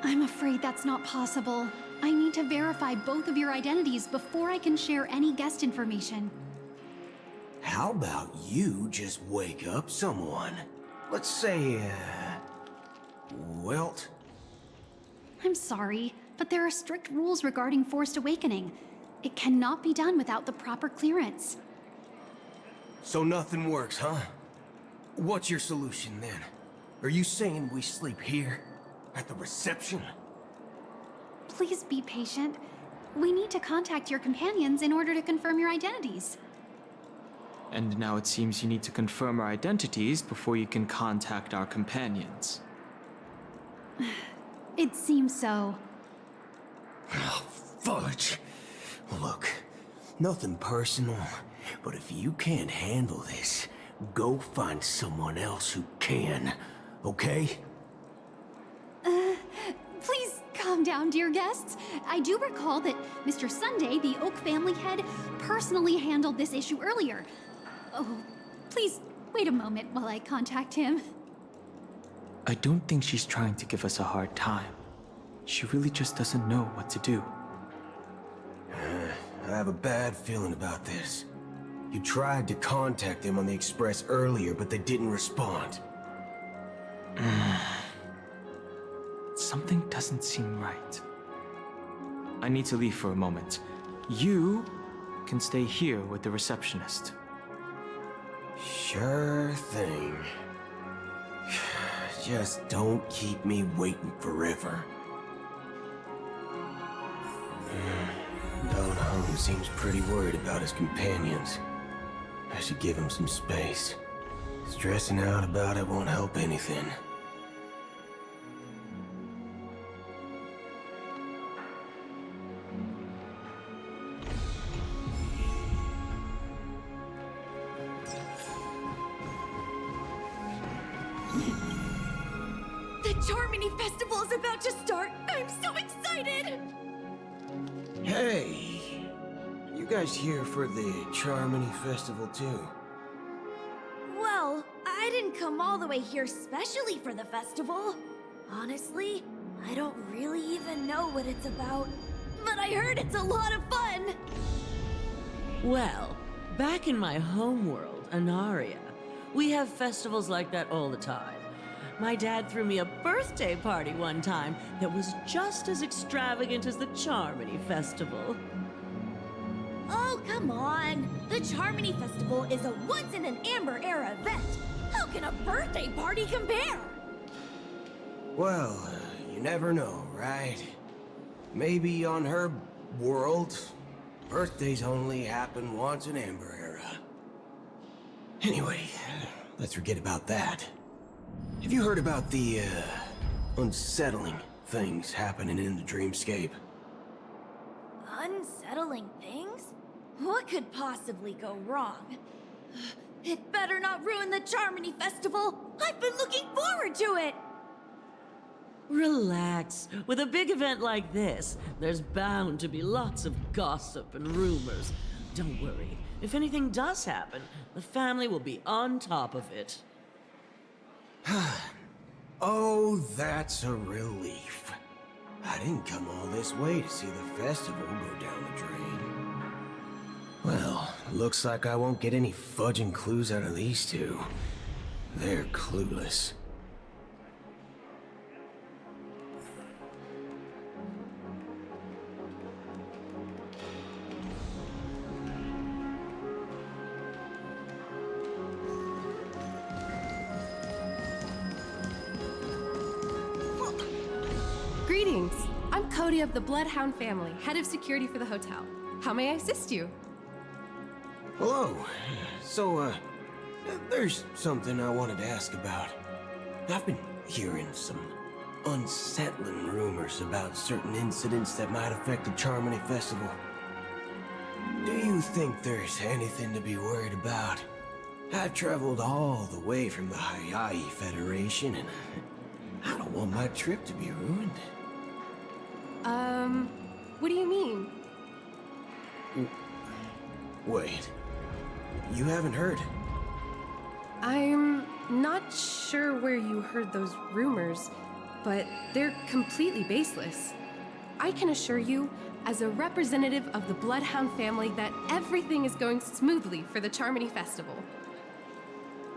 I'm afraid that's not possible. I need to verify both of your identities before I can share any guest information.
How about you just wake up someone? Let's say, Welt?
I'm sorry, but there are strict rules regarding forced awakening. It cannot be done without the proper clearance.
So nothing works, huh? What's your solution then? Are you saying we sleep here? At the reception?
Please be patient. We need to contact your companions in order to confirm your identities.
And now it seems you need to confirm our identities before you can contact our companions.
It seems so.
Oh, fudge. Look, nothing personal, but if you can't handle this, go find someone else who can, okay?
Please calm down, dear guests. I do recall that Mr. Sunday, the Oak family head, personally handled this issue earlier. Oh, please wait a moment while I contact him.
I don't think she's trying to give us a hard time. She really just doesn't know what to do.
I have a bad feeling about this. You tried to contact them on the Express earlier, but they didn't respond.
Something doesn't seem right. I need to leave for a moment. You can stay here with the receptionist.
Sure thing. Just don't keep me waiting forever. Don Hung seems pretty worried about his companions. I should give him some space. Stressing out about it won't help anything.
The Charmony Festival is about to start! I'm so excited!
Hey! You guys here for the Charmony Festival too?
Well, I didn't come all the way here specially for the festival. Honestly, I don't really even know what it's about. But I heard it's a lot of fun!
Well, back in my homeworld, Anaria, we have festivals like that all the time. My dad threw me a birthday party one time that was just as extravagant as the Charmony Festival.
Oh, come on! The Charmony Festival is a once-in-an-Amber Era event! How can a birthday party compare?
Well, you never know, right? Maybe on her world, birthdays only happen once in Amber Era. Anyway, let's forget about that. Have you heard about the, unsettling things happening in the dreamscape?
Unsettling things? What could possibly go wrong? It better not ruin the Charmony Festival! I've been looking forward to it!
Relax. With a big event like this, there's bound to be lots of gossip and rumors. Don't worry. If anything does happen, the family will be on top of it.
Oh, that's a relief. I didn't come all this way to see the festival go down the drain. Well, looks like I won't get any fudging clues out of these two. They're clueless.
Greetings! I'm Cody of the Bloodhound family, head of security for the hotel. How may I assist you?
Hello. So, there's something I wanted to ask about. I've been hearing some unsettling rumors about certain incidents that might affect the Charmony Festival. Do you think there's anything to be worried about? I've traveled all the way from the Hayaii Federation, and I don't want my trip to be ruined.
What do you mean?
Wait. You haven't heard?
I'm not sure where you heard those rumors, but they're completely baseless. I can assure you, as a representative of the Bloodhound family, that everything is going smoothly for the Charmony Festival.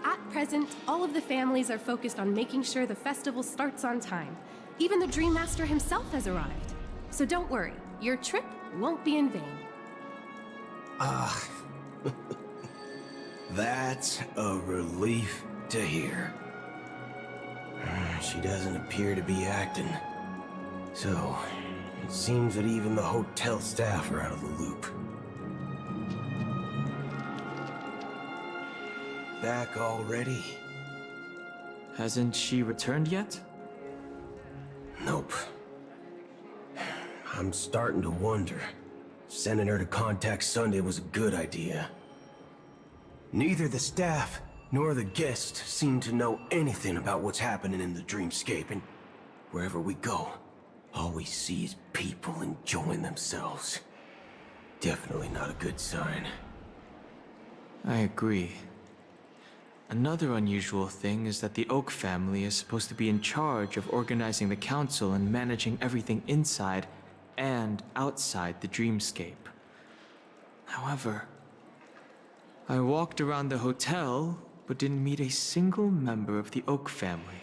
At present, all of the families are focused on making sure the festival starts on time. Even the Dream Master himself has arrived. So don't worry, your trip won't be in vain.
That's a relief to hear. She doesn't appear to be acting. So, it seems that even the hotel staff are out of the loop. Back already?
Hasn't she returned yet?
Nope. I'm starting to wonder. Sending her to contact Sunday was a good idea. Neither the staff nor the guests seem to know anything about what's happening in the dreamscape, and wherever we go, all we see is people enjoying themselves. Definitely not a good sign.
I agree. Another unusual thing is that the Oak family is supposed to be in charge of organizing the council and managing everything inside and outside the dreamscape. However, I walked around the hotel but didn't meet a single member of the Oak family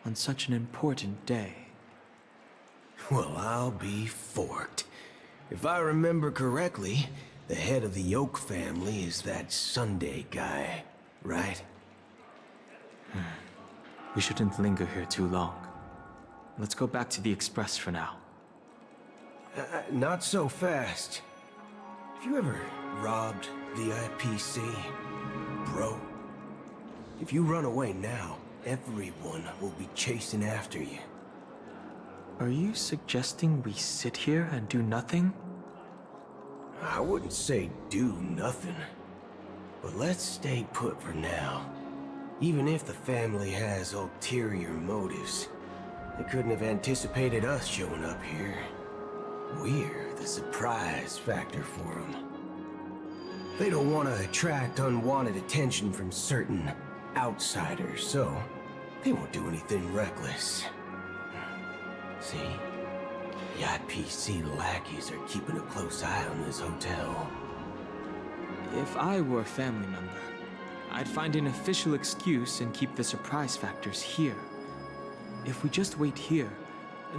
on such an important day.
Well, I'll be forked. If I remember correctly, the head of the Oak family is that Sunday guy, right?
We shouldn't linger here too long. Let's go back to the Express for now.
Not so fast. Have you ever robbed VIPC, bro? If you run away now, everyone will be chasing after you.
Are you suggesting we sit here and do nothing?
I wouldn't say do nothing. But let's stay put for now. Even if the family has ulterior motives, they couldn't have anticipated us showing up here. We're the surprise factor for them. They don't want to attract unwanted attention from certain outsiders, so they won't do anything reckless. See? The IPC lackeys are keeping a close eye on this hotel.
If I were a family member, I'd find an official excuse and keep the surprise factors here. If we just wait here,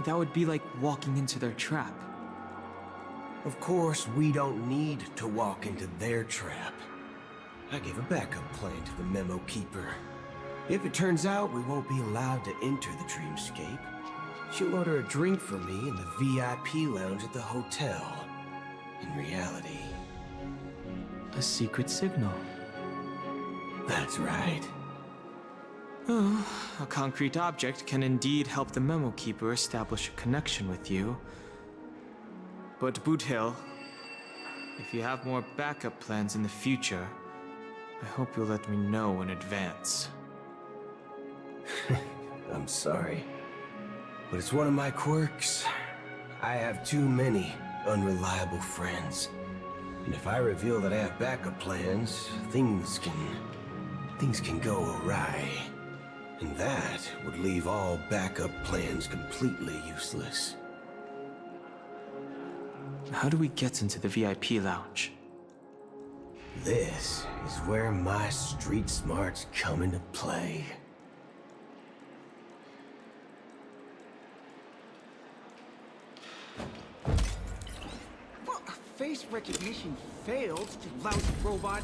that would be like walking into their trap.
Of course, we don't need to walk into their trap. I gave a backup plan to the memo keeper. If it turns out we won't be allowed to enter the dreamscape, she'll order a drink for me in the VIP lounge at the hotel. In reality,
a secret signal.
That's right.
Oh, a concrete object can indeed help the memo keeper establish a connection with you. But Boot Hill, if you have more backup plans in the future, I hope you'll let me know in advance.
I'm sorry, but it's one of my quirks. I have too many unreliable friends. And if I reveal that I have backup plans, things can go awry. And that would leave all backup plans completely useless.
How do we get into the VIP lounge?
This is where my street smarts come into play.
Well, face recognition failed, you lousy robot.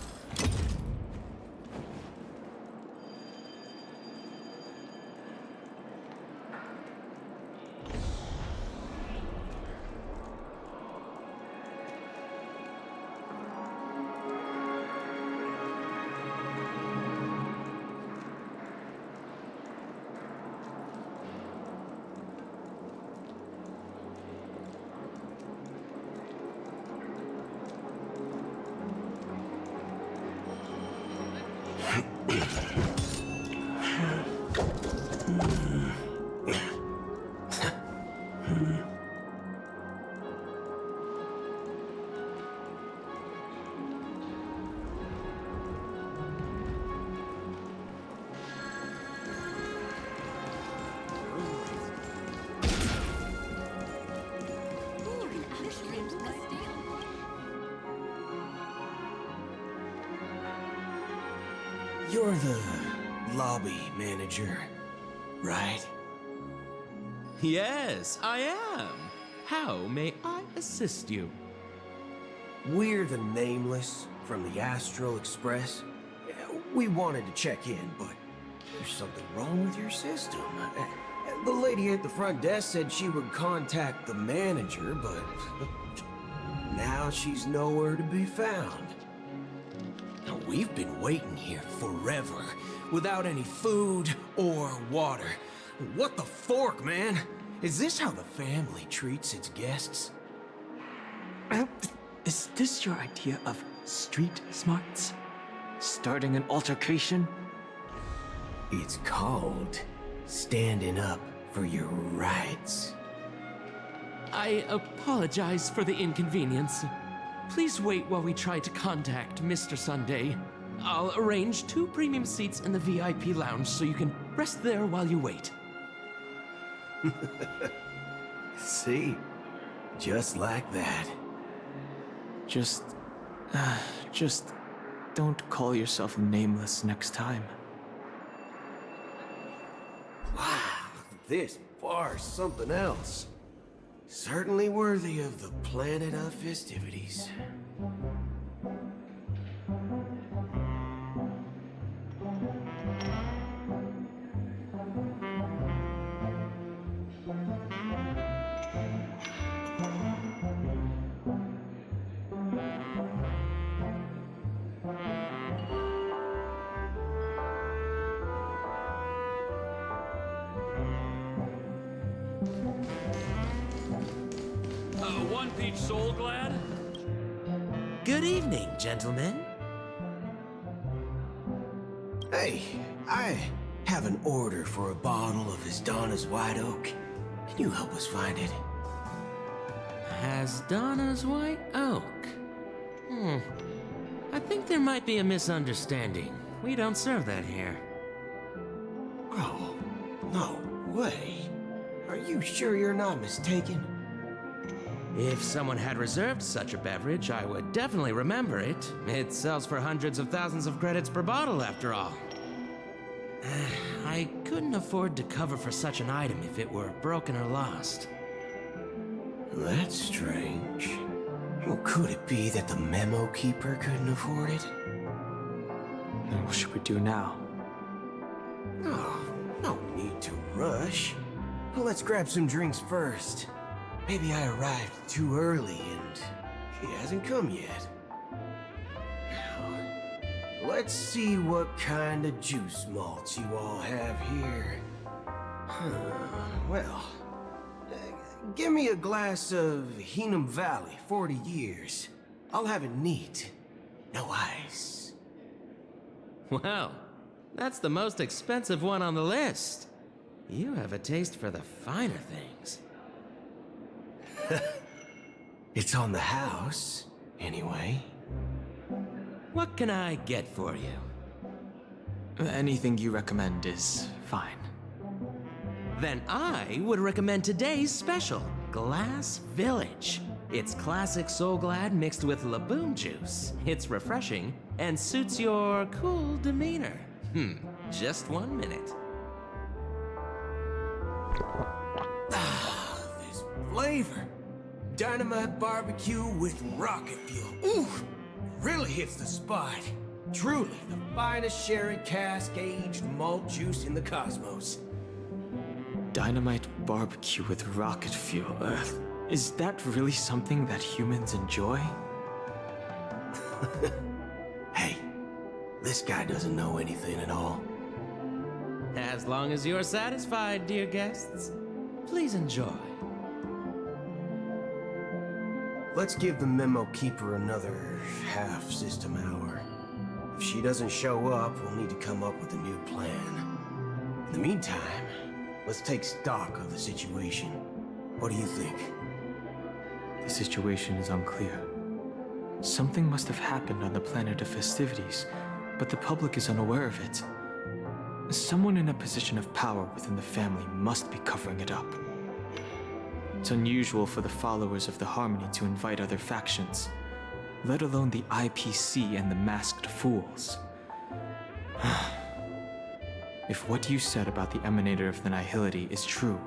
You're the lobby manager, right?
Yes, I am. How may I assist you?
We're the Nameless from the Astral Express. We wanted to check in, but there's something wrong with your system. The lady at the front desk said she would contact the manager, but now she's nowhere to be found. Now, we've been waiting here forever, without any food or water. What the fork, man? Is this how the family treats its guests?
Is this your idea of street smarts? Starting an altercation?
It's called standing up for your rights.
I apologize for the inconvenience. Please wait while we try to contact Mr. Sunday. I'll arrange 2 premium seats in the VIP lounge so you can rest there while you wait.
See? Just like that.
Just don't call yourself nameless next time.
Wow, this bar's something else. Certainly worthy of the planet of festivities.
One peach soul glad?
Good evening, gentlemen.
Hey, I have an order for a bottle of Donna's White Oak. Can you help us find it?
Donna's White Oak? I think there might be a misunderstanding. We don't serve that here.
Oh, no way. Are you sure you're not mistaken?
If someone had reserved such a beverage, I would definitely remember it. It sells for hundreds of thousands of credits per bottle, after all. I couldn't afford to cover for such an item if it were broken or lost.
That's strange. Well, could it be that the memo keeper couldn't afford it?
Then what should we do now?
Oh, no need to rush. Well, let's grab some drinks first. Maybe I arrived too early and she hasn't come yet. Now, let's see what kind of juice malts you all have here. Well, give me a glass of Heenum Valley, 40 years. I'll have it neat. No ice.
Well, that's the most expensive one on the list. You have a taste for the finer things.
It's on the house, anyway.
What can I get for you?
Anything you recommend is fine.
Then I would recommend today's special, Glass Village. It's classic Soul Glad mixed with Laboon juice. It's refreshing and suits your cool demeanor. Just 1 minute.
Ah, this flavor. Dynamite barbecue with rocket fuel. Ooh, really hits the spot. Truly the finest sherry cask-aged malt juice in the cosmos.
Dynamite barbecue with rocket fuel. Is that really something that humans enjoy?
Hey, this guy doesn't know anything at all.
As long as you're satisfied, dear guests, please enjoy.
Let's give the memo keeper another half system hour. If she doesn't show up, we'll need to come up with a new plan. In the meantime, let's take stock of the situation. What do you think?
The situation is unclear. Something must have happened on the planet of festivities, but the public is unaware of it. Someone in a position of power within the family must be covering it up. It's unusual for the followers of the Harmony to invite other factions, let alone the IPC and the Masked Fools. If what you said about the Emanator of the Nihility is true,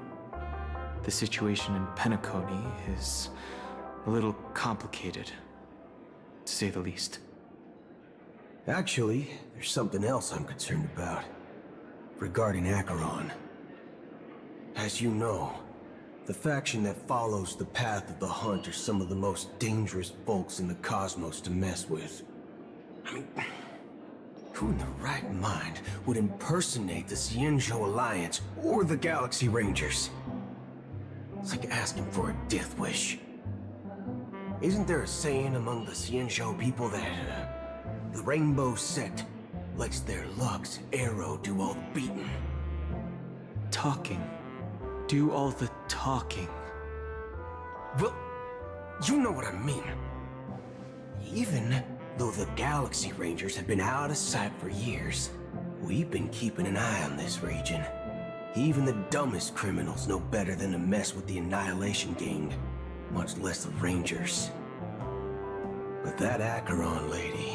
the situation in Penacony is a little complicated, to say the least.
Actually, there's something else I'm concerned about. Regarding Acheron. As you know, the faction that follows the path of the Hunt are some of the most dangerous folks in the cosmos to mess with. I mean, who in their right mind would impersonate the Xianzhou Alliance or the Galaxy Rangers? It's like asking for a death wish. Isn't there a saying among the Xianzhou people that the Rainbow Sect lets their Lux Arrow do all the beating?
Talking. Do all the talking.
Well, you know what I mean. Even Though the Galaxy Rangers have been out of sight for years, we've been keeping an eye on this region. Even the dumbest criminals know better than to mess with the Annihilation Gang, much less the Rangers. But that Acheron lady,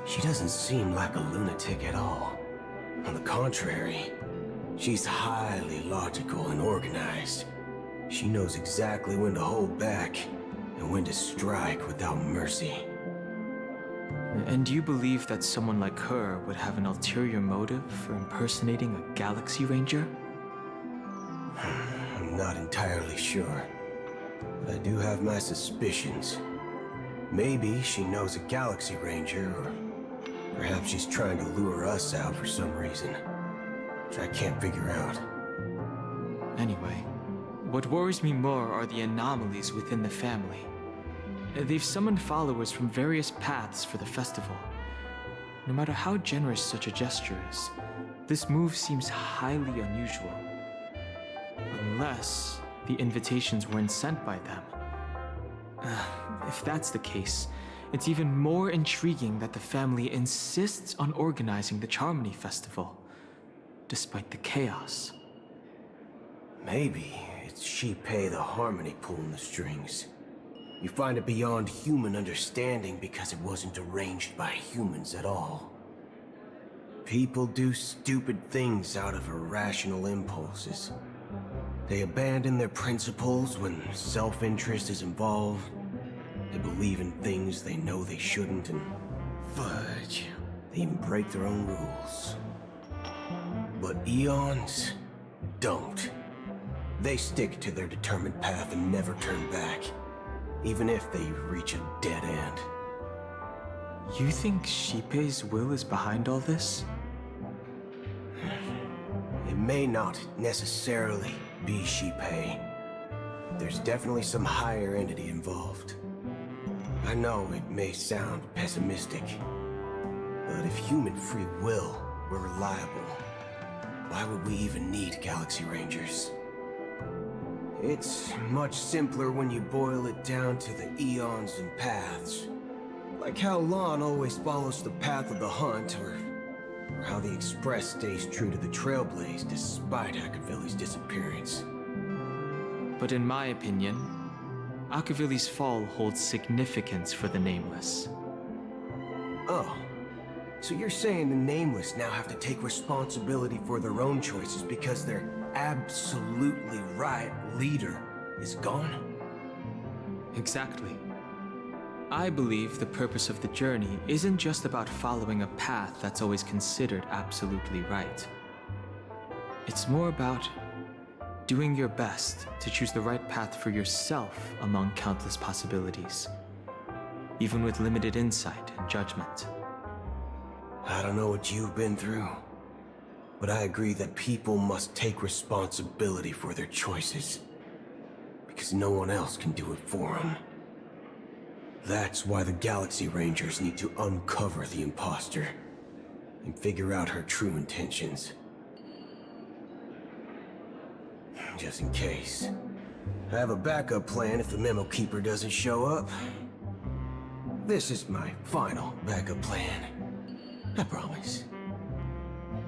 she doesn't seem like a lunatic at all. On the contrary, she's highly logical and organized. She knows exactly when to hold back and when to strike without mercy.
And do you believe that someone like her would have an ulterior motive for impersonating a Galaxy Ranger?
I'm not entirely sure, but I do have my suspicions. Maybe she knows a Galaxy Ranger, or perhaps she's trying to lure us out for some reason, which I can't figure out.
Anyway, what worries me more are the anomalies within the family. They've summoned followers from various paths for the festival. No matter how generous such a gesture is, this move seems highly unusual. Unless the invitations weren't sent by them. If that's the case, it's even more intriguing that the family insists on organizing the Charmony Festival, despite the chaos.
Maybe it's Shipei the Harmony pulling the strings. You find it beyond human understanding because it wasn't arranged by humans at all. People do stupid things out of irrational impulses. They abandon their principles when self-interest is involved. They believe in things they know they shouldn't, and fudge, they even break their own rules. But Eons don't. They stick to their determined path and never turn back, even if they reach a dead end.
You think Shipei's will is behind all this?
It may not necessarily be Shipei. There's definitely some higher entity involved. I know it may sound pessimistic, but if human free will were reliable, why would we even need Galaxy Rangers? It's much simpler when you boil it down to the eons and paths. Like how Lon always follows the path of the hunt, or how the Express stays true to the Trailblaze despite Akavili's disappearance.
But in my opinion, Akavili's fall holds significance for the Nameless.
Oh, so you're saying the Nameless now have to take responsibility for their own choices because their absolutely right leader is gone?
Exactly. I believe the purpose of the journey isn't just about following a path that's always considered absolutely right. It's more about doing your best to choose the right path for yourself among countless possibilities, even with limited insight and judgment.
I don't know what you've been through, but I agree that people must take responsibility for their choices, because no one else can do it for them. That's why the Galaxy Rangers need to uncover the imposter and figure out her true intentions. Just in case, I have a backup plan if the Memo Keeper doesn't show up. This is my final backup plan. I promise.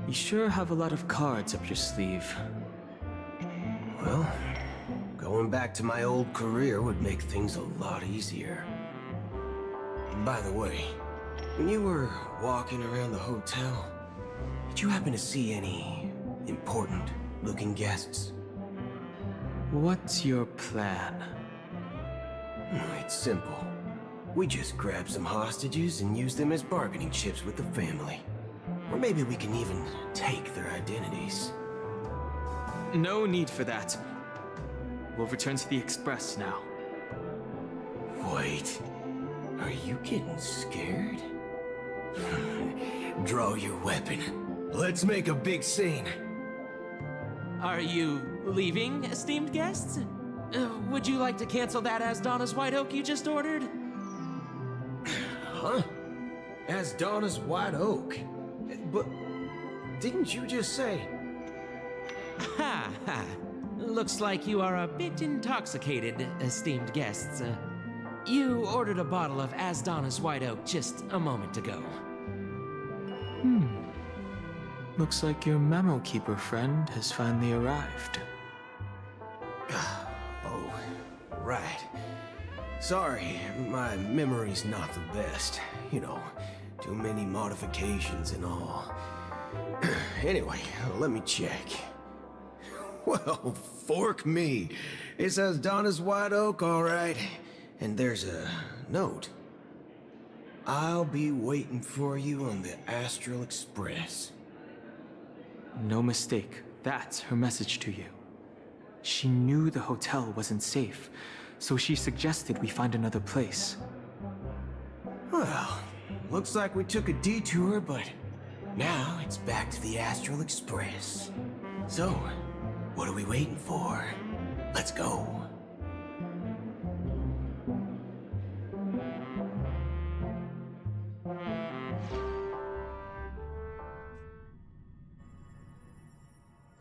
You sure have a lot of cards up your sleeve.
Well, going back to my old career would make things a lot easier. By the way, when you were walking around the hotel, did you happen to see any important-looking guests?
What's your plan?
It's simple. We just grab some hostages and use them as bargaining chips with the family. Or maybe we can even take their identities.
No need for that. We'll return to the Express now.
Wait. Are you getting scared? Draw your weapon. Let's make a big scene.
Are you leaving, esteemed guests? Would you like to cancel that as Donna's White Oak you just ordered?
Huh? As Donna's White Oak? But didn't you just say...
Ha ha. Looks like you are a bit intoxicated, esteemed guests. You ordered a bottle of Asdana's White Oak just a moment ago.
Looks like your memo keeper friend has finally arrived.
Oh, right. Sorry, my memory's not the best. You know, too many modifications and all. Anyway, let me check. Well, fork me. It says Donna's White Oak, all right. And there's a note. I'll be waiting for you on the Astral Express.
No mistake, that's her message to you. She knew the hotel wasn't safe, so she suggested we find another place.
Well, looks like we took a detour, but now it's back to the Astral Express. So, what are we waiting for? Let's go.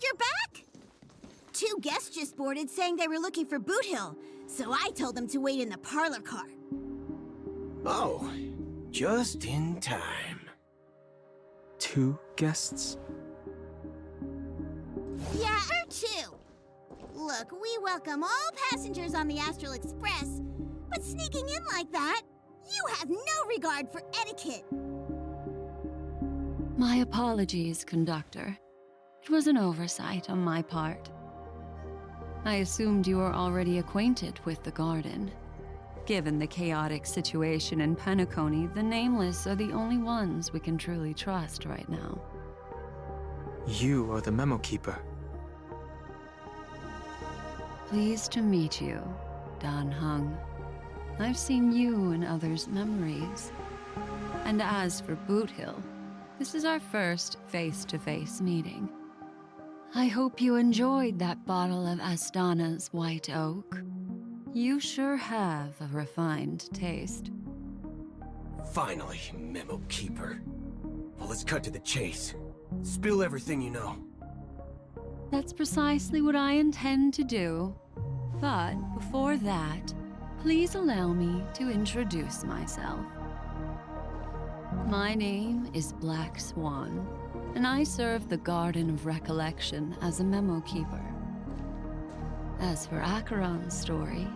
You're back? 2 guests just boarded saying they were looking for Boot Hill, so I told them to wait in the parlor car.
Oh, just in time.
2 guests?
Yeah, or 2. Look, we welcome all passengers on the Astral Express, but sneaking in like that, you have no regard for etiquette.
My apologies, conductor. It was an oversight on my part. I assumed you were already acquainted with the garden. Given the chaotic situation in Penacony, the Nameless are the only ones we can truly trust right now.
You are the memo keeper.
Pleased to meet you, Dan Hung. I've seen you in others' memories. And as for Boot Hill, this is our first face-to-face meeting. I hope you enjoyed that bottle of Astana's White Oak. You sure have a refined taste.
Finally, Memo Keeper. Well, let's cut to the chase. Spill everything you know.
That's precisely what I intend to do. But before that, please allow me to introduce myself. My name is Black Swan, and I serve the Garden of Recollection as a memo keeper. As for Acheron's story,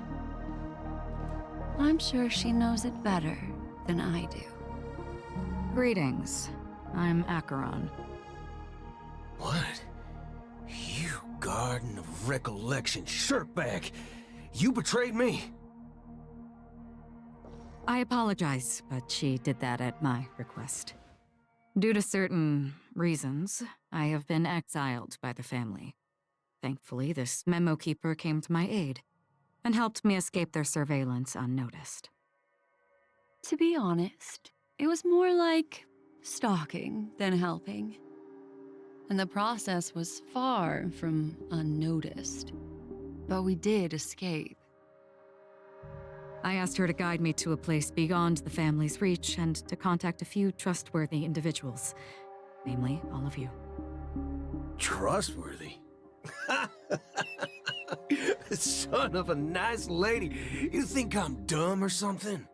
I'm sure she knows it better than I do.
Greetings. I'm Acheron.
What? You Garden of Recollection shirtbag! You betrayed me!
I apologize, but she did that at my request. Due to certain reasons, I have been exiled by the family. Thankfully, this memo keeper came to my aid and helped me escape their surveillance unnoticed.
To be honest, it was more like stalking than helping. And the process was far from unnoticed. But we did escape.
I asked her to guide me to a place beyond the family's reach and to contact a few trustworthy individuals, namely all of you.
Trustworthy? Son of a nice lady. You think I'm dumb or something?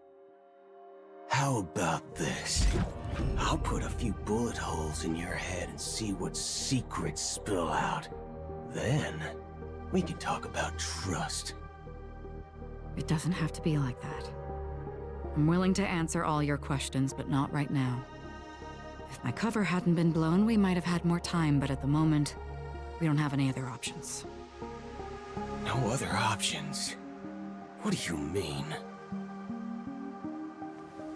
How about this? I'll put a few bullet holes in your head and see what secrets spill out. Then, we can talk about trust.
It doesn't have to be like that. I'm willing to answer all your questions, but not right now. If my cover hadn't been blown, we might have had more time, but at the moment, we don't have any other options.
No other options? What do you mean?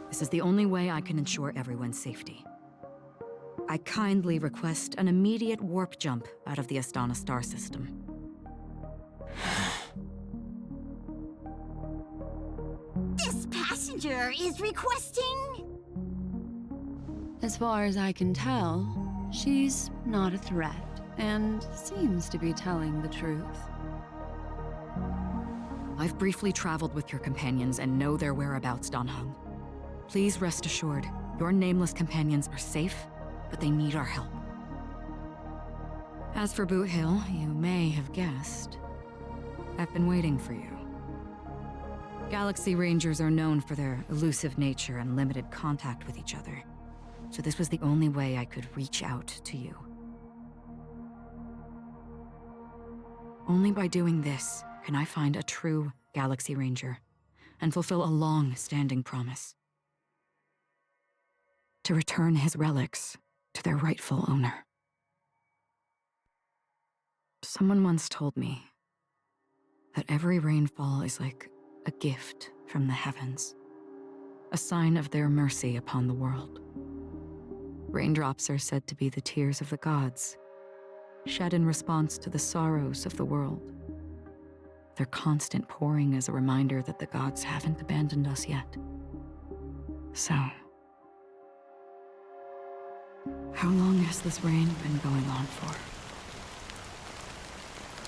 This is the only way I can ensure everyone's safety. I kindly request an immediate warp jump out of the Astana star system.
This passenger is requesting...
As far as I can tell, she's not a threat and seems to be telling the truth.
I've briefly traveled with your companions and know their whereabouts, Dan Hung. Please rest assured, your nameless companions are safe, but they need our help. As for Boot Hill, you may have guessed. I've been waiting for you. Galaxy Rangers are known for their elusive nature and limited contact with each other. So this was the only way I could reach out to you. Only by doing this can I find a true Galaxy Ranger and fulfill a long-standing promise. To return his relics to their rightful owner. Someone once told me that every rainfall is like a gift from the heavens, a sign of their mercy upon the world. Raindrops are said to be the tears of the gods, shed in response to the sorrows of the world. Their constant pouring is a reminder that the gods haven't abandoned us yet. So, how long has this rain been going on for?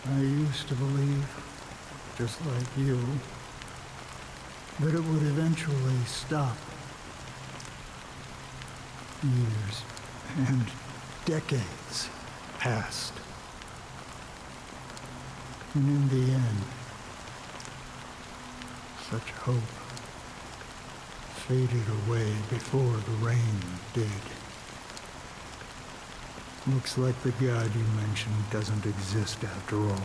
I used to believe, just like you, that it would eventually stop. Years and decades passed. And in the end, such hope faded away before the rain did. Looks like the god you mentioned doesn't exist after all.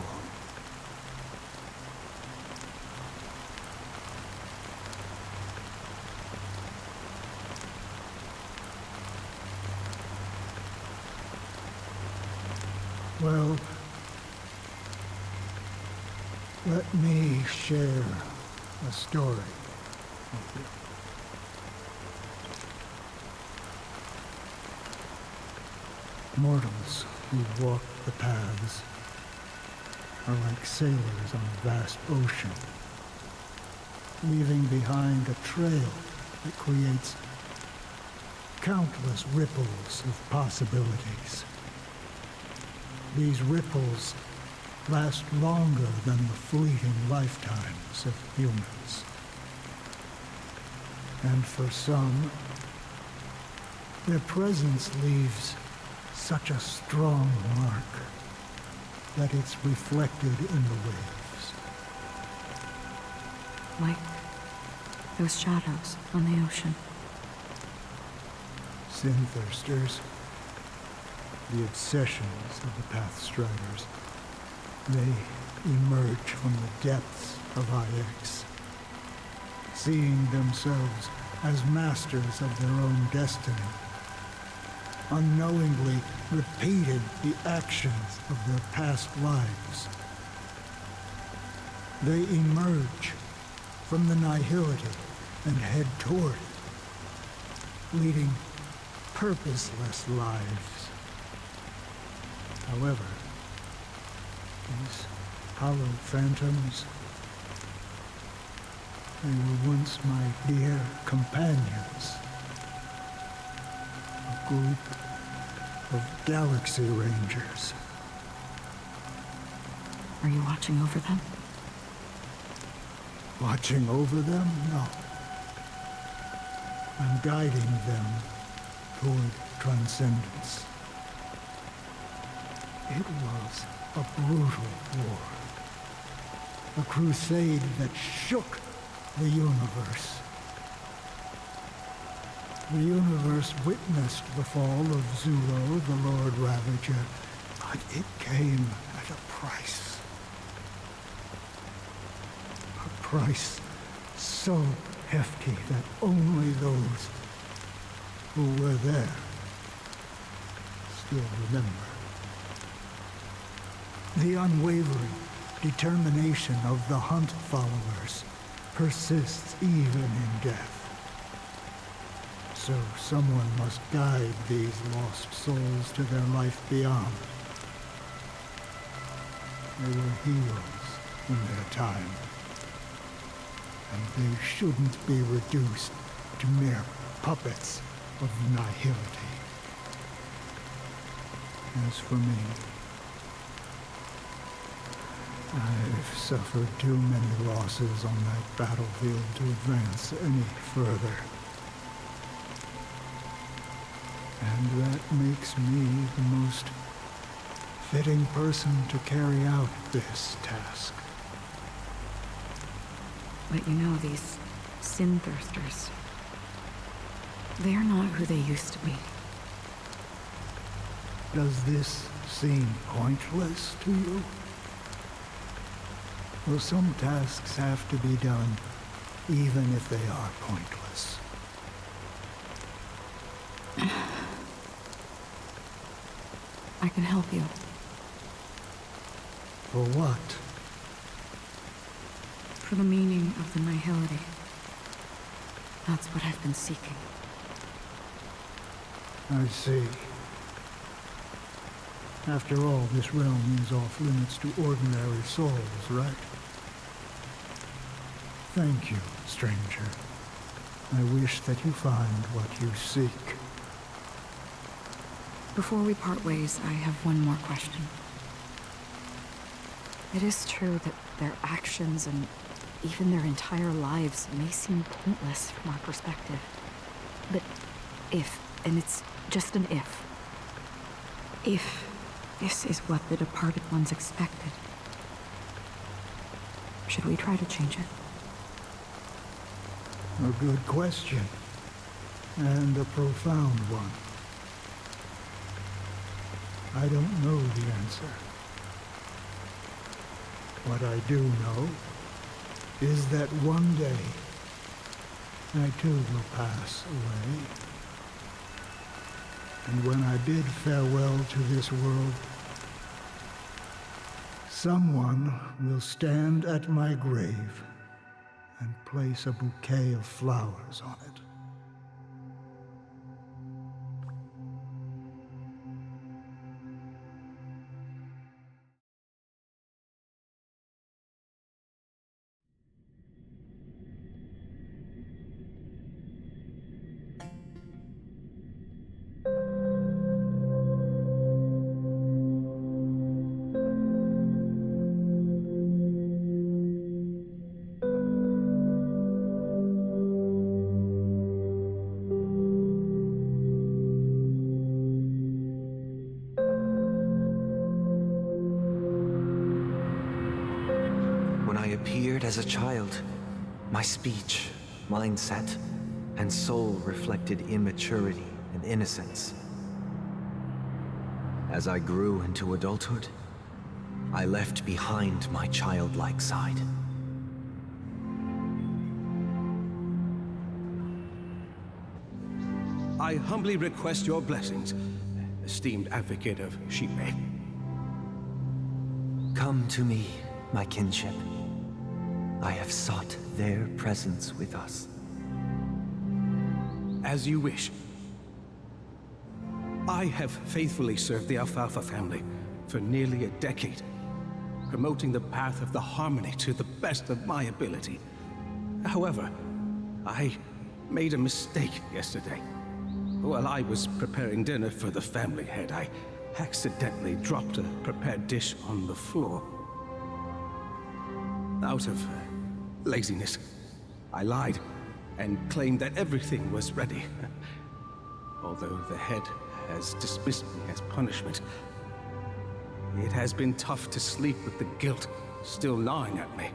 Well, let me share a story with you. Mortals who walk the paths are like sailors on a vast ocean, leaving behind a trail that creates countless ripples of possibilities. These ripples last longer than the fleeting lifetimes of humans. And for some, their presence leaves such a strong mark that it's reflected in the waves.
Like those shadows on the ocean.
Sin-thirsters, the obsessions of the Pathstriders, they emerge from the depths of IX, seeing themselves as masters of their own destiny, unknowingly repeated the actions of their past lives. They emerge from the nihility and head toward it, leading purposeless lives. However, these hollow phantoms, they were once my dear companions. A group of Galaxy Rangers.
Are you watching over them?
Watching over them? No. I'm guiding them toward transcendence. It was a brutal war. A crusade that shook the universe. The universe witnessed the fall of Zulo, the Lord Ravager, but it came at a price. A price so hefty that only those who were there still remember. The unwavering determination of the Hunt followers persists even in death. So someone must guide these lost souls to their life beyond. They were heroes in their time, and they shouldn't be reduced to mere puppets of nihility. As for me, I've suffered too many losses on that battlefield to advance any further. And that makes me the most fitting person to carry out this task.
But you know, these sin thirsters, they're not who they used to be.
Does this seem pointless to you? Well, some tasks have to be done, even if they are pointless.
I can help you.
For what?
For the meaning of the nihility. That's what I've been seeking.
I see. After all, this realm is off limits to ordinary souls, right? Thank you, stranger. I wish that you find what you seek.
Before we part ways, I have one more question. It is true that their actions and even their entire lives may seem pointless from our perspective. But if, and it's just an if this is what the departed ones expected, should we try to change it?
A good question. And a profound one. I don't know the answer. What I do know is that one day, I too will pass away. And when I bid farewell to this world, someone will stand at my grave and place a bouquet of flowers on it.
As a child, my speech, mindset, and soul reflected immaturity and innocence. As I grew into adulthood, I left behind my childlike side.
I humbly request your blessings, esteemed advocate of Shipe.
Come to me, my kinship. I have sought their presence with us.
As you wish. I have faithfully served the Alfalfa family for nearly a decade, promoting the path of the harmony to the best of my ability. However, I made a mistake yesterday. While I was preparing dinner for the family head, I accidentally dropped a prepared dish on the floor. Out of laziness, I lied and claimed that everything was ready. Although the head has dismissed me as punishment, it has been tough to sleep with the guilt still gnawing at me,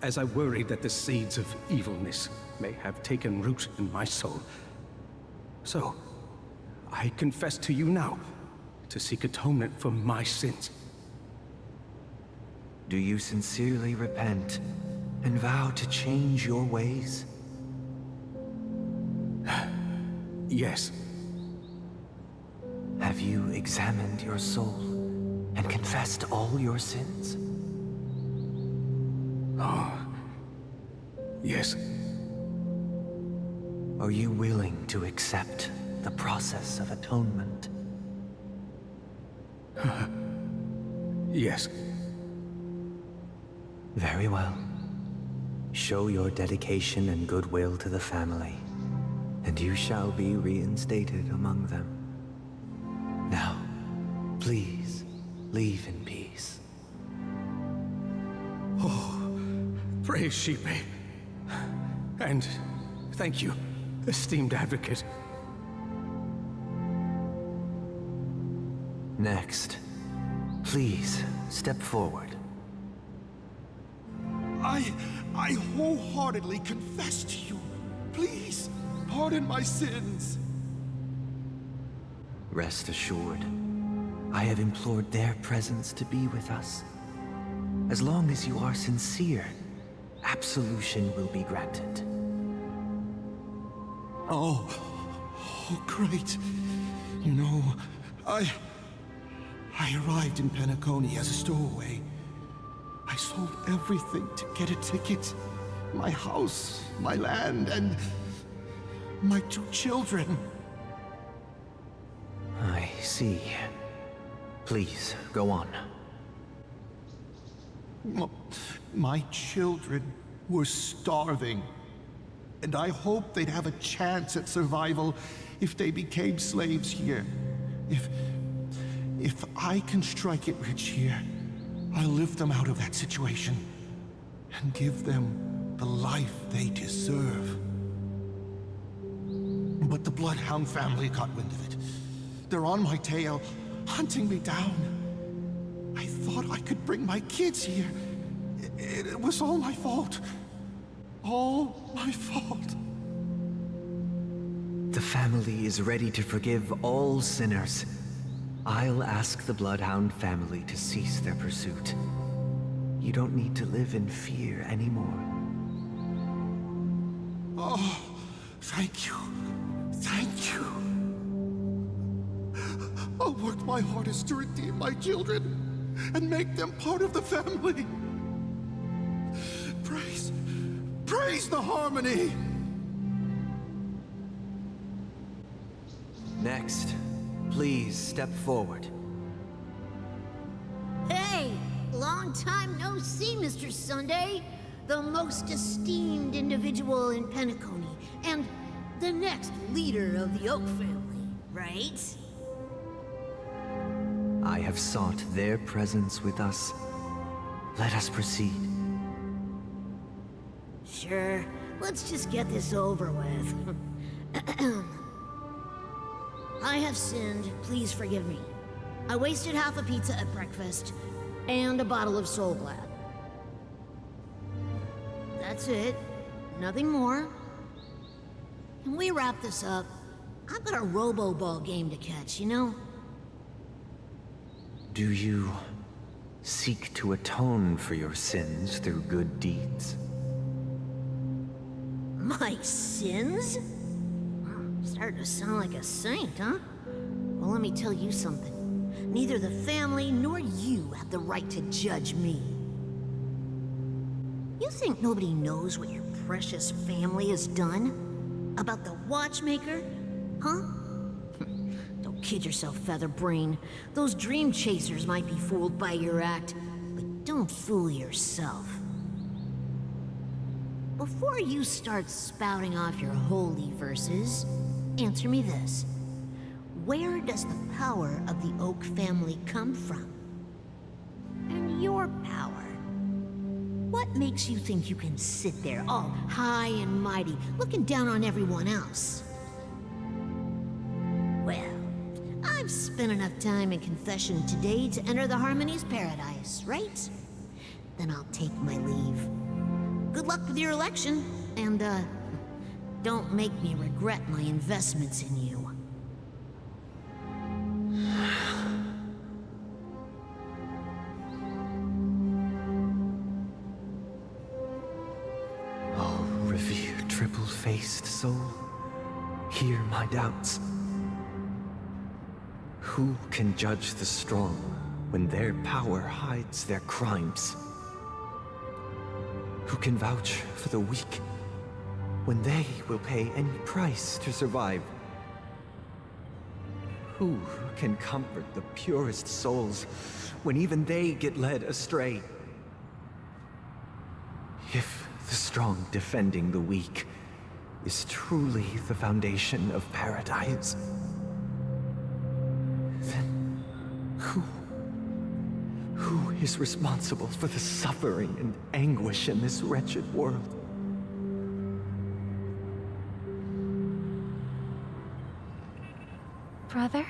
as I worried that the seeds of evilness may have taken root in my soul. So, I confess to you now, to seek atonement for my sins.
Do you sincerely repent and vow to change your ways?
Yes.
Have you examined your soul and confessed all your sins?
Oh, yes.
Are you willing to accept the process of atonement?
Yes.
Very well. Show your dedication and goodwill to the family, and you shall be reinstated among them. Now, please, leave in peace.
Oh, praise Shipe. And thank you, esteemed advocate.
Next, please step forward.
I wholeheartedly confess to you. Please, pardon my sins.
Rest assured, I have implored their presence to be with us. As long as you are sincere, absolution will be granted.
Oh, great. You know, I arrived in Penacony as a stowaway. I sold everything to get a ticket. My house, my land, and my 2 children.
I see. Please, go on.
My children were starving, and I hoped they'd have a chance at survival if they became slaves here. If I can strike it rich here, I'll lift them out of that situation and give them the life they deserve. But the Bloodhound family got wind of it. They're on my tail, hunting me down. I thought I could bring my kids here. It was all my fault. All my fault.
The family is ready to forgive all sinners. I'll ask the Bloodhound family to cease their pursuit. You don't need to live in fear anymore.
Oh, thank you. Thank you. I'll work my hardest to redeem my children and make them part of the family. Praise the harmony!
Next, please step forward.
Hey! Long time no see, Mr. Sunday. The most esteemed individual in Penacony, and the next leader of the Oak family, right?
I have sought their presence with us. Let us proceed.
Sure, let's just get this over with. I have sinned, please forgive me. I wasted half a pizza at breakfast, and a bottle of Soul Glad. That's it. Nothing more. Can we wrap this up? I've got a robo-ball game to catch, you know?
Do you seek to atone for your sins through good deeds?
My sins? I'm starting to sound like a saint, huh? Well, let me tell you something. Neither the family nor you have the right to judge me. You think nobody knows what your precious family has done? About the watchmaker? Huh? Don't kid yourself, Featherbrain. Those dream chasers might be fooled by your act, but don't fool yourself. Before you start spouting off your holy verses, answer me this. Where does the power of the Oak family come from? And your power? What makes you think you can sit there all high and mighty, looking down on everyone else? Well, I've spent enough time in confession today to enter the Harmony's paradise, right? Then I'll take my leave. Good luck with your election, and, don't make me regret my investments in you.
Oh, revered triple-faced soul, hear my doubts. Who can judge the strong when their power hides their crimes? Who can vouch for the weak when they will pay any price to survive? Who can comfort the purest souls when even they get led astray? If the strong defending the weak is truly the foundation of paradise, then who is responsible for the suffering and anguish in this wretched world?
Brother?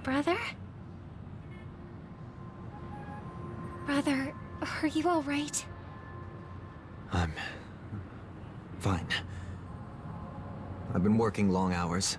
Brother? Brother, are you all right?
Fine. I've been working long hours.